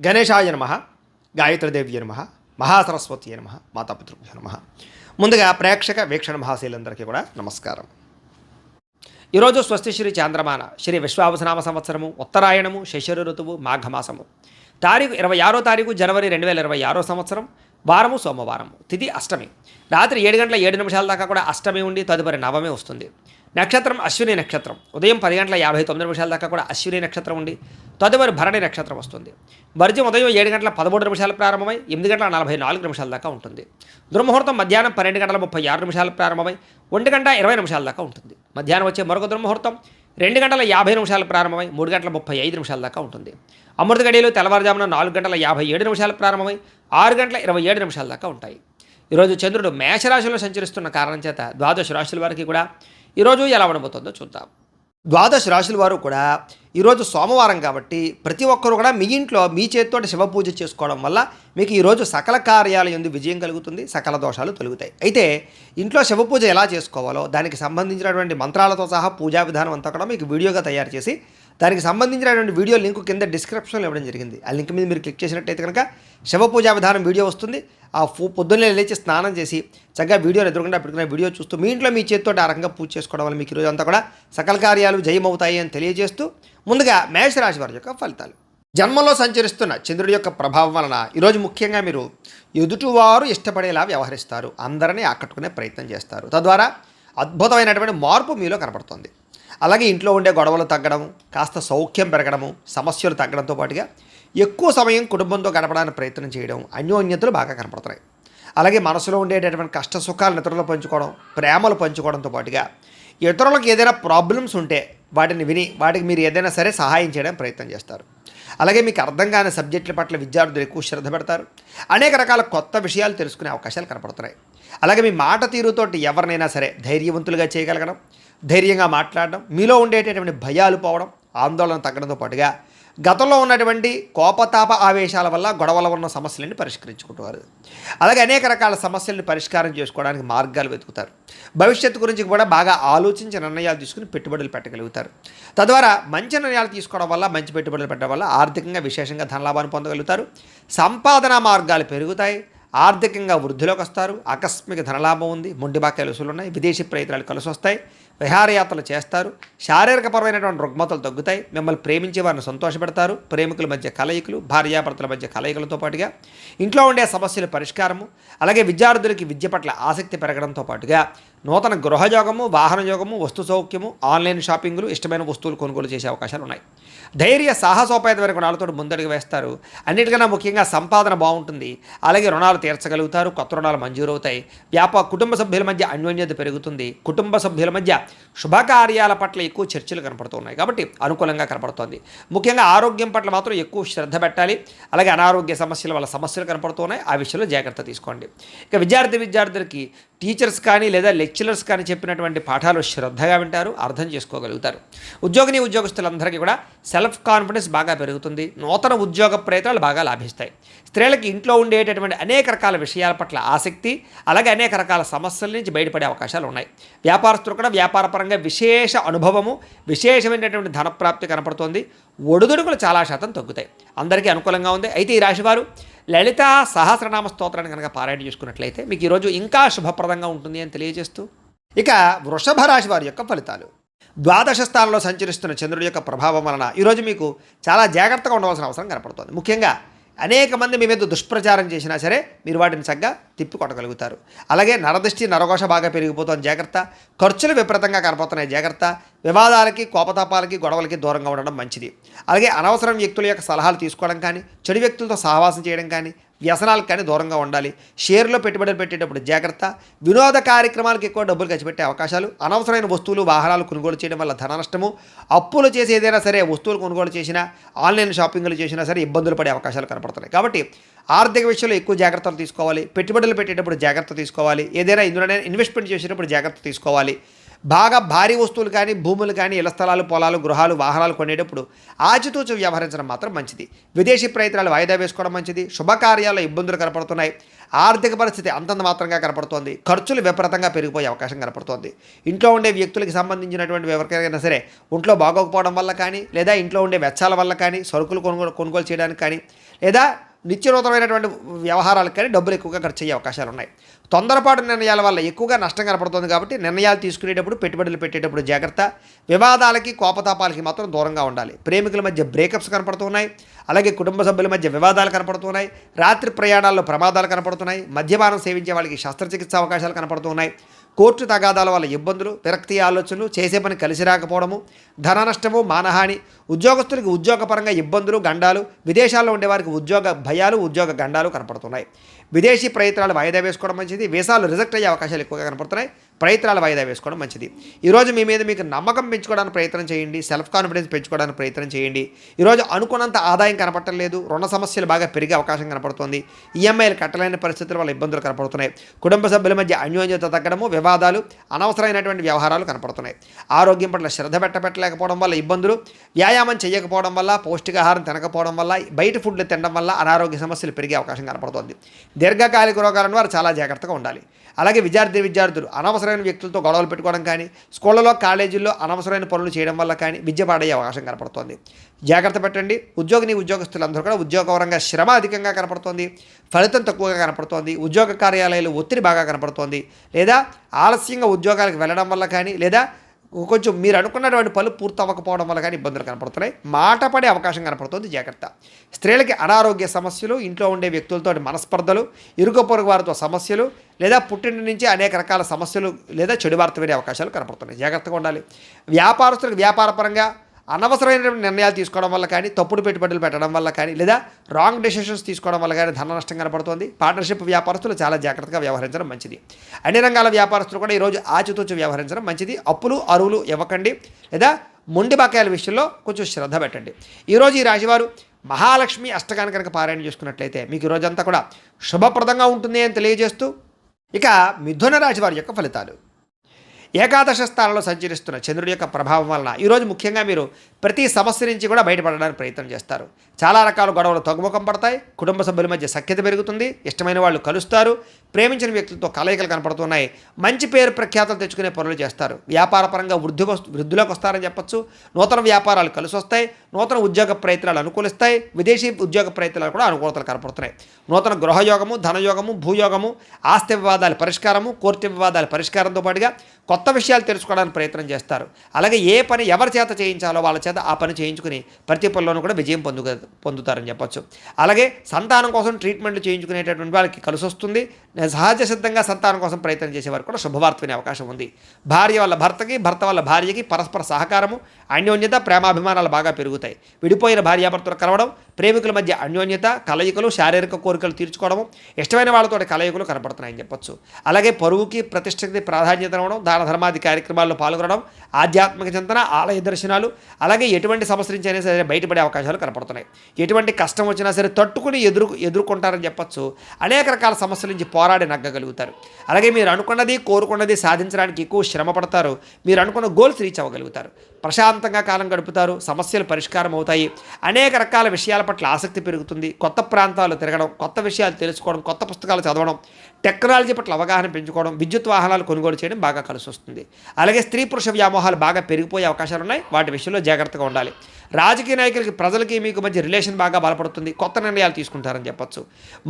గణేశాయ నమ, గాయత్రీదేవ్య నమ, మహాసరస్వతి నమ, మాతాపితృభ్యో నమ. ముందుగా ప్రేక్షక వీక్షణ మహాశీలందరికీ కూడా నమస్కారం. ఈరోజు స్వస్తి శ్రీ చాంద్రమాన శ్రీ విశ్వావసనామ సంవత్సరము ఉత్తరాయణము శశిర ఋతువు మాఘమాసము తారీఖు 26వ తారీఖు జనవరి 2026 సంవత్సరం. వారము సోమవారము, తిథి అష్టమి. రాత్రి 7 గంటల 7 నిమిషాల దాకా కూడా అష్టమి ఉండి తదుపరి నవమి వస్తుంది. నక్షత్రం అశ్విని నక్షత్రం. ఉదయం 10 గంటల 59 నిమిషాల దాకా కూడా అశ్విని నక్షత్రం ఉండి తదుపరి భరణి నక్షత్రం వస్తుంది. వర్జ్యం ఉదయం 7 గంటల 13 నిమిషాలు ప్రారంభమై 8 గంటల 44 నిమిషాల దాకా ఉంటుంది. దుర్ముహూర్తం మధ్యాహ్నం 12 గంటల 36 నిమిషాలు ప్రారంభమై 1 గంట 20 నిమిషాల దాకా ఉంటుంది. మధ్యాహ్నం వచ్చే మరొక దుర్ముహూర్తం 2 గంటల 50 నిమిషాలు ప్రారంభమై 3 గంటల 35 నిమిషాల దాకా ఉంటుంది. అమృత గడియలు తెల్లవారుజామున 4 గంటల 57 నిమిషాలు ప్రారంభమై 6 గంటల 27 నిమిషాల దాకా ఉంటాయి. ఈరోజు చంద్రుడు మేషరాశిలో సంచరిస్తున్న కారణం చేత ద్వాదశ రాశుల వారికి కూడా ఈరోజు ఎలా ఉండబోతుందో చూద్దాం. ద్వాదశ రాశుల వారు కూడా ఈరోజు సోమవారం కాబట్టి ప్రతి ఒక్కరు కూడా మీ ఇంట్లో మీ చేతితోటి శివ పూజ చేసుకోవడం వల్ల మీకు ఈరోజు సకల కార్యాల యందు విజయం కలుగుతుంది, సకల దోషాలు తొలుగుతాయి. అయితే ఇంట్లో శివ పూజ ఎలా చేసుకోవాలో దానికి సంబంధించినటువంటి మంత్రాలతో సహా పూజా విధానం అంతా కూడా మీకు వీడియోగా తయారు చేసి దానికి సంబంధించినటువంటి వీడియో లింక్ కింద డిస్క్రిప్షన్లో ఇవ్వడం జరిగింది. ఆ లింక్ మీద మీరు క్లిక్ చేసినట్టయితే కనుక శివ పూజా విధానం వీడియో వస్తుంది. ఆ పొద్దున్నే లేచి స్నానం చేసి చక్కగా వీడియోని ఎదురుకుండా పెట్టుకునే వీడియో చూస్తూ మీ ఇంట్లో మీ చేతితో ఆ రకంగా పూజ చేసుకోవడం వల్ల మీకు ఈరోజు అంతా కూడా సకల కార్యాలు జయమవుతాయి అని తెలియజేస్తూ ముందుగా మేషరాశి వారి యొక్క ఫలితాలు. జన్మలో సంచరిస్తున్న చంద్రుడి యొక్క ప్రభావం వలన ఈరోజు ముఖ్యంగా మీరు ఎదుటివారు ఇష్టపడేలా వ్యవహరిస్తారు, అందరినీ ఆకట్టుకునే ప్రయత్నం చేస్తారు. తద్వారా అద్భుతమైనటువంటి మార్పు మీలో కనపడుతుంది. అలాగే ఇంట్లో ఉండే గొడవలు తగ్గడం, కాస్త సౌఖ్యం పెరగడము, సమస్యలు తగ్గడంతో పాటుగా ఎక్కువ సమయం కుటుంబంతో గడపడానికి ప్రయత్నం చేయడం, అన్యోన్యతలు బాగా కనపడుతున్నాయి. అలాగే మనసులో ఉండేటటువంటి కష్ట సుఖాలను ఇతరులు పంచుకోవడం, ప్రేమలు పంచుకోవడంతో పాటుగా ఇతరులకు ఏదైనా ప్రాబ్లమ్స్ ఉంటే వాటిని విని వాటికి మీరు ఏదైనా సరే సహాయం చేయడానికి ప్రయత్నం చేస్తారు. అలాగే మీకు అర్థం కాని సబ్జెక్టుల పట్ల విద్యార్థులు ఎక్కువ శ్రద్ధ పెడతారు. అనేక రకాల కొత్త విషయాలు తెలుసుకునే అవకాశాలు కనపడుతున్నాయి. అలాగే మీ మాట తీరుతోటి ఎవరినైనా సరే ధైర్యవంతులుగా చేయగలగడం, ధైర్యంగా మాట్లాడడం, మీలో ఉండేటటువంటి భయాలు పోవడం, ఆందోళన తగ్గడంతో పాటుగా గతంలో ఉన్నటువంటి కోపతాప ఆవేశాల వల్ల గొడవల ఉన్న సమస్యలను పరిష్కరించుకుంటారు. అలాగే అనేక రకాల సమస్యలను పరిష్కారం చేసుకోవడానికి మార్గాలు వెతుకుతారు. భవిష్యత్తు గురించి కూడా బాగా ఆలోచించి నిర్ణయాలు తీసుకుని పెట్టుబడులు పెట్టగలుగుతారు. తద్వారా మంచి నిర్ణయాలు తీసుకోవడం వల్ల, మంచి పెట్టుబడులు పెట్టడం వల్ల ఆర్థికంగా విశేషంగా ధనలాభాన్ని పొందగలుగుతారు. సంపాదన మార్గాలు పెరుగుతాయి. ఆర్థికంగా వృద్ధిలోకి వస్తారు. ఆకస్మిక ధనలాభం ఉంది. మొండి బాకాయలు వసూలు ఉన్నాయి. విదేశీ ప్రయత్నాలు కలిసి వస్తాయి. విహారయాత్రలు చేస్తారు. శారీరకపరమైనటువంటి రుగ్మతలు తగ్గుతాయి. మిమ్మల్ని ప్రేమించే వారిని సంతోషపెడతారు. ప్రేమికుల మధ్య కలయికలు, భార్యాభర్తల మధ్య కలయికలతో పాటుగా ఇంట్లో ఉండే సమస్యల పరిష్కారము, అలాగే విద్యార్థులకి విద్య పట్ల ఆసక్తి పెరగడంతో పాటుగా నూతన గృహయోగము, వాహన యోగము, వస్తు సౌఖ్యము, ఆన్లైన్ షాపింగ్లు, ఇష్టమైన వస్తువులు కొనుగోలు చేసే అవకాశాలు ఉన్నాయి. ధైర్య సాహసోపేతమైన గుణాలతో ముందడుగు వేస్తారు. అన్నిటికన్నా ముఖ్యంగా సంపాదన బాగుంటుంది. అలాగే రుణాలు తీర్చగలుగుతారు. కొత్త రుణాలు మంజూరవుతాయి. కుటుంబ సభ్యుల మధ్య అన్యోన్యత పెరుగుతుంది. కుటుంబ సభ్యుల మధ్య శుభకార్యాల పట్ల ఎక్కువ చర్చలు కనపడుతున్నాయి కాబట్టి అనుకూలంగా కనపడుతోంది. ముఖ్యంగా ఆరోగ్యం పట్ల మాత్రం ఎక్కువ శ్రద్ధ పెట్టాలి. అలాగే అనారోగ్య సమస్యల వల్ల సమస్యలు కనపడుతున్నాయి. ఆ విషయంలో జాగ్రత్త తీసుకోండి. ఇక విద్యార్థులకి టీచర్స్ కానీ లేదా లెక్చరర్స్ కానీ చెప్పినటువంటి పాఠాలు శ్రద్ధగా వింటారు, అర్థం చేసుకోగలుగుతారు. ఉద్యోగస్తులందరికీ కూడా సెల్ఫ్ కాన్ఫిడెన్స్ బాగా పెరుగుతుంది. నూతన ఉద్యోగ ప్రయత్నాలు బాగా లాభిస్తాయి. స్త్రీలకి ఇంట్లో ఉండేటటువంటి అనేక రకాల విషయాల పట్ల ఆసక్తి, అలాగే అనేక రకాల సమస్యల నుంచి బయటపడే అవకాశాలు ఉన్నాయి. వ్యాపారస్తులు కూడా వ్యాపారపరంగా విశేష అనుభవము, విశేషమైనటువంటి ధనప్రాప్తి కనపడుతోంది. ఒడిదుడుకులు చాలా శాతం తగ్గుతాయి. అందరికీ అనుకూలంగా ఉంది. అయితే ఈ రాశివారు లలిత సహస్రనామ స్తోత్రాన్ని కనుక పారాయణ చేసుకున్నట్లయితే మీకు ఈరోజు ఇంకా శుభప్రదంగా ఉంటుంది అని తెలియజేస్తూ ఇక వృషభ రాశి వారి యొక్క ఫలితాలు. ద్వాదశ స్థానంలో సంచరిస్తున్న చంద్రుడి యొక్క ప్రభావం వలన ఈరోజు మీకు చాలా జాగ్రత్తగా ఉండవలసిన అవసరం కనపడుతుంది. ముఖ్యంగా అనేక మంది మీ మీద దుష్ప్రచారం చేసినా సరే మీరు వాటిని చక్కగా తిప్పికొట్టగలుగుతారు. అలాగే నరదృష్టి, నరఘోష బాగా పెరిగిపోతుంది, జాగ్రత్త. ఖర్చులు విపరీతంగా కనపడుతున్నాయి, జాగ్రత్త. వివాదాలకి, కోపతాపాలకి, గొడవలకి దూరంగా ఉండడం మంచిది. అలాగే అనవసరం వ్యక్తుల యొక్క సలహాలు తీసుకోవడం కానీ, చెడు వ్యక్తులతో సహవాసం చేయడం కానీ, వ్యసనాలకు కానీ దూరంగా ఉండాలి. షేర్లో పెట్టుబడులు పెట్టేటప్పుడు జాగ్రత్త. వినోద కార్యక్రమాలకు ఎక్కువ డబ్బులు ఖర్చు పెట్టే అవకాశాలు, అనవసరమైన వస్తువులు, వాహనాలు కొనుగోలు చేయడం వల్ల ధన నష్టము, అప్పులు చేసి ఏదైనా సరే వస్తువులు కొనుగోలు చేసినా, ఆన్లైన్ షాపింగ్లు చేసినా సరే ఇబ్బందులు పడే అవకాశాలు కనపడుతున్నాయి. కాబట్టి ఆర్థిక విషయంలో ఎక్కువ జాగ్రత్తలు తీసుకోవాలి. పెట్టుబడులు పెట్టేటప్పుడు జాగ్రత్త తీసుకోవాలి. ఏదైనా ఇందులోనే ఇన్వెస్ట్మెంట్ చేసేటప్పుడు జాగ్రత్త తీసుకోవాలి. బాగా భారీ వస్తువులు కానీ భూములు కానీ ఇళ్ల స్థలాలు పొలాలు గృహాలు వాహనాలు కొనేటప్పుడు ఆచితూచి వ్యవహరించడం మాత్రం మంచిది. విదేశీ ప్రయత్నాలు వాయిదా వేసుకోవడం మంచిది. శుభకార్యాల్లో ఇబ్బందులు కనపడుతున్నాయి. ఆర్థిక పరిస్థితి అంతంత మాత్రంగా కనపడుతోంది. ఖర్చులు విపరీతంగా పెరిగిపోయే అవకాశం కనపడుతోంది. ఇంట్లో ఉండే వ్యక్తులకి సంబంధించినటువంటి ఎవరికైనా సరే ఒంట్లో బాగోకపోవడం వల్ల కానీ, లేదా ఇంట్లో ఉండే వెచ్చాల వల్ల కానీ, సరుకులు కొనుగోలు చేయడానికి కానీ, లేదా నిత్యనూతనమైనటువంటి వ్యవహారాలకు కానీ డబ్బులు ఎక్కువగా ఖర్చు అయ్యే అవకాశాలు ఉన్నాయి. తొందరపాటు నిర్ణయాల వల్ల ఎక్కువగా నష్టం కనపడుతుంది. కాబట్టి నిర్ణయాలు తీసుకునేటప్పుడు, పెట్టుబడులు పెట్టేటప్పుడు జాగ్రత్త. వివాదాలకి కోపతాపాలకి మాత్రం దూరంగా ఉండాలి. ప్రేమికుల మధ్య బ్రేకప్స్ కనపడుతున్నాయి. అలాగే కుటుంబ సభ్యుల మధ్య వివాదాలు కనపడుతున్నాయి. రాత్రి ప్రయాణాల్లో ప్రమాదాలు కనపడుతున్నాయి. మద్యపానం సేవించే వాళ్ళకి శస్త్రచికిత్స అవకాశాలు కనపడుతున్నాయి. కోర్టు తగాదాల వల్ల ఇబ్బందులు, విరక్తి ఆలోచనలు, చేసే పని కలిసి రాకపోవడము, ధన నష్టము, మానహాని, ఉద్యోగస్తులకి ఉద్యోగపరంగా ఇబ్బందులు, గండాలు, విదేశాల్లో ఉండేవారికి ఉద్యోగ భయాలు, ఉద్యోగ గండాలు కనపడుతున్నాయి. విదేశీ ప్రయత్నాలు వాయిదా వేసుకోవడం మంచిది. వీసాలు రిజెక్ట్ అయ్యే అవకాశాలు ఎక్కువగా కనపడుతున్నాయి. ప్రయత్నాలు వాయిదా వేసుకోవడం మంచిది. ఈరోజు మీ మీద మీకు నమ్మకం పెంచుకోవడానికి ప్రయత్నం చేయండి. సెల్ఫ్ కాన్ఫిడెన్స్ పెంచుకోవడానికి ప్రయత్నం చేయండి. ఈరోజు అనుకున్నంత ఆదాయం కనపడటం లేదు. రుణ సమస్యలు బాగా పెరిగే అవకాశం కనపడుతుంది. ఈఎంఐలు కట్టలేని పరిస్థితుల వల్ల ఇబ్బందులు కనపడుతున్నాయి. కుటుంబ సభ్యుల మధ్య అన్యోన్యత తగ్గడము, వివాదాలు, అనవసరమైనటువంటి వ్యవహారాలు కనపడుతున్నాయి. ఆరోగ్యం పట్ల శ్రద్ధ పెట్టలేకపోవడం వల్ల ఇబ్బందులు, వ్యాయామం చేయకపోవడం వల్ల, పౌష్టికాహారం తినకపోవడం వల్ల, బయట ఫుడ్లు తినడం వల్ల అనారోగ్య సమస్యలు పెరిగే అవకాశం కనపడుతుంది. దీర్ఘకాలిక రోగాలను వారు చాలా జాగ్రత్తగా ఉండాలి. అలాగే విద్యార్థులు అనవసరమైన వ్యక్తులతో గొడవలు పెట్టుకోవడం కానీ, స్కూళ్ళలో కాలేజీల్లో అనవసరమైన పనులు చేయడం వల్ల కానీ విద్య పాడయ్యే అవకాశం కనపడుతోంది. జాగ్రత్త పెట్టండి. ఉద్యోగస్తులందరూ కూడా ఉద్యోగపరంగా శ్రమ అధికంగా కనపడుతోంది. ఫలితం తక్కువగా కనపడుతోంది. ఉద్యోగ కార్యాలయాలు ఒత్తిడి బాగా కనపడుతోంది. లేదా ఆలస్యంగా ఉద్యోగాలకు వెళ్ళడం వల్ల కానీ, లేదా కొంచెం మీరు అనుకున్నటువంటి పనులు పూర్తి అవ్వకపోవడం వల్ల కానీ ఇబ్బందులు కనపడుతున్నాయి. మాట పడే అవకాశం కనపడుతుంది. జాగ్రత్త. స్త్రీలకి అనారోగ్య సమస్యలు, ఇంట్లో ఉండే వ్యక్తులతో మనస్పర్ధలు, ఇరుగు పొరుగు వారితో సమస్యలు, లేదా పుట్టిన నుంచి అనేక రకాల సమస్యలు లేదా చెడు వార్త వినే అవకాశాలు కనపడుతున్నాయి. జాగ్రత్తగా ఉండాలి. వ్యాపారస్తులకు వ్యాపారపరంగా అనవసరమైన నిర్ణయాలు తీసుకోవడం వల్ల కానీ, తప్పుడు పెట్టుబడులు పెట్టడం వల్ల కానీ, లేదా రాంగ్ డెసిషన్స్ తీసుకోవడం వల్ల కానీ ధన నష్టం కనపడుతుంది. పార్ట్నర్షిప్ వ్యాపారస్తులు చాలా జాగ్రత్తగా వ్యవహరించడం మంచిది. అన్ని రంగాల వ్యాపారస్తులు కూడా ఈరోజు ఆచితూచి వ్యవహరించడం మంచిది. అప్పులు అరువులు ఇవ్వకండి, లేదా మొండి బకాయిల విషయంలో కొంచెం శ్రద్ధ పెట్టండి. ఈరోజు ఈ రాశివారు మహాలక్ష్మి అష్టకాన్ని కనుక పారాయణ చేసుకున్నట్లయితే మీకు ఈరోజంతా కూడా శుభప్రదంగా ఉంటుంది అని తెలియజేస్తూ, ఇక మిథున రాశి వారి యొక్క ఫలితాలు. ఏకాదశ స్థానంలో సంచరిస్తున్న చంద్రుడి యొక్క ప్రభావం వలన ఈరోజు ముఖ్యంగా మీరు ప్రతి సమస్య నుంచి కూడా బయటపడడానికి ప్రయత్నం చేస్తారు. చాలా రకాల గొడవలు తగ్గుముఖం పడతాయి. కుటుంబ సభ్యుల మధ్య సఖ్యత పెరుగుతుంది. ఇష్టమైన వాళ్ళు కలుస్తారు. ప్రేమించిన వ్యక్తులతో కలయికలు కనపడుతున్నాయి. మంచి పేరు ప్రఖ్యాతలు తెచ్చుకునే పనులు చేస్తారు. వ్యాపారపరంగా వృద్ధిలోకి వస్తారని చెప్పొచ్చు. నూతన వ్యాపారాలు కలిసి వస్తాయి. నూతన ఉద్యోగ ప్రయత్నాలు అనుకూలిస్తాయి. విదేశీ ఉద్యోగ ప్రయత్నాలు కూడా అనుకూలతలు కనపడుతున్నాయి. నూతన గృహయోగము, ధనయోగము, భూయోగము, ఆస్తి వివాదాల పరిష్కారము, కోర్టు వివాదాల పరిష్కారంతో పాటుగా కొత్త విషయాలు తెలుసుకోవడానికి ప్రయత్నం చేస్తారు. అలాగే ఏ పని ఎవరి చేత చేయించాలో వాళ్ళ చేత ఆ పని చేయించుకుని ప్రతి పనిలోనూ కూడా విజయం పొందుతారని చెప్పొచ్చు. అలాగే సంతానం కోసం ట్రీట్మెంట్లు చేయించుకునేటటువంటి వాళ్ళకి కలిసి వస్తుంది. సహజ సిద్ధంగా సంతానం కోసం ప్రయత్నం చేసేవారు కూడా శుభవార్త వినే అవకాశం ఉంది. భార్య వల్ల భర్తకి, భర్త వల్ల భార్యకి పరస్పర సహకారము, అన్యోన్యత, ప్రేమాభిమానాలు బాగా పెరుగుతాయి. విడిపోయిన భార్యాభర్తలు కలవడం, ప్రేమికుల మధ్య అన్యోన్యత, కలయికలు, శారీరక కోరికలు తీర్చుకోవడము, ఇష్టమైన వాళ్ళతో కలయికలు కనపడుతున్నాయని చెప్పొచ్చు. అలాగే పరువుకి, ప్రతిష్టకి ప్రాధాన్యత ఇవ్వడం, దాన ధర్మాది కార్యక్రమాల్లో పాల్గొనడం, ఆధ్యాత్మిక చింతన, ఆలయ దర్శనాలు, అలాగే ఎటువంటి సమస్య నుంచి అయినా సరే బయటపడే అవకాశాలు కనపడుతున్నాయి. ఎటువంటి కష్టం వచ్చినా సరే తట్టుకుని ఎదుర్కొంటారని చెప్పొచ్చు. అనేక రకాల సమస్యల నుంచి పోరాడి నగ్గగలుగుతారు. అలాగే మీరు అనుకున్నది, కోరుకున్నది సాధించడానికి ఎక్కువ శ్రమ పడతారు. మీరు అనుకున్న గోల్స్ రీచ్ అవ్వగలుగుతారు. ప్రశాంతంగా కాలం గడుపుతారు. సమస్యలు పరిష్కారం అవుతాయి. అనేక రకాల విషయాల పట్ల ఆసక్తి పెరుగుతుంది. కొత్త ప్రాంతాలు తిరగడం, కొత్త విషయాలు తెలుసుకోవడం, కొత్త పుస్తకాలు చదవడం, టెక్నాలజీ పట్ల అవగాహన పెంచుకోవడం, విద్యుత్ వాహనాలు కొనుగోలు చేయడం బాగా కలిసి వస్తుంది. అలాగే స్త్రీ పురుష వ్యామోహాలు బాగా పెరిగిపోయే అవకాశాలు ఉన్నాయి. వాటి విషయంలో జాగ్రత్తగా ఉండాలి. రాజకీయ నాయకులకి, ప్రజలకి మీకు మధ్య రిలేషన్ బాగా బలపడుతుంది. కొత్త నిర్ణయాలు తీసుకుంటారని చెప్పొచ్చు.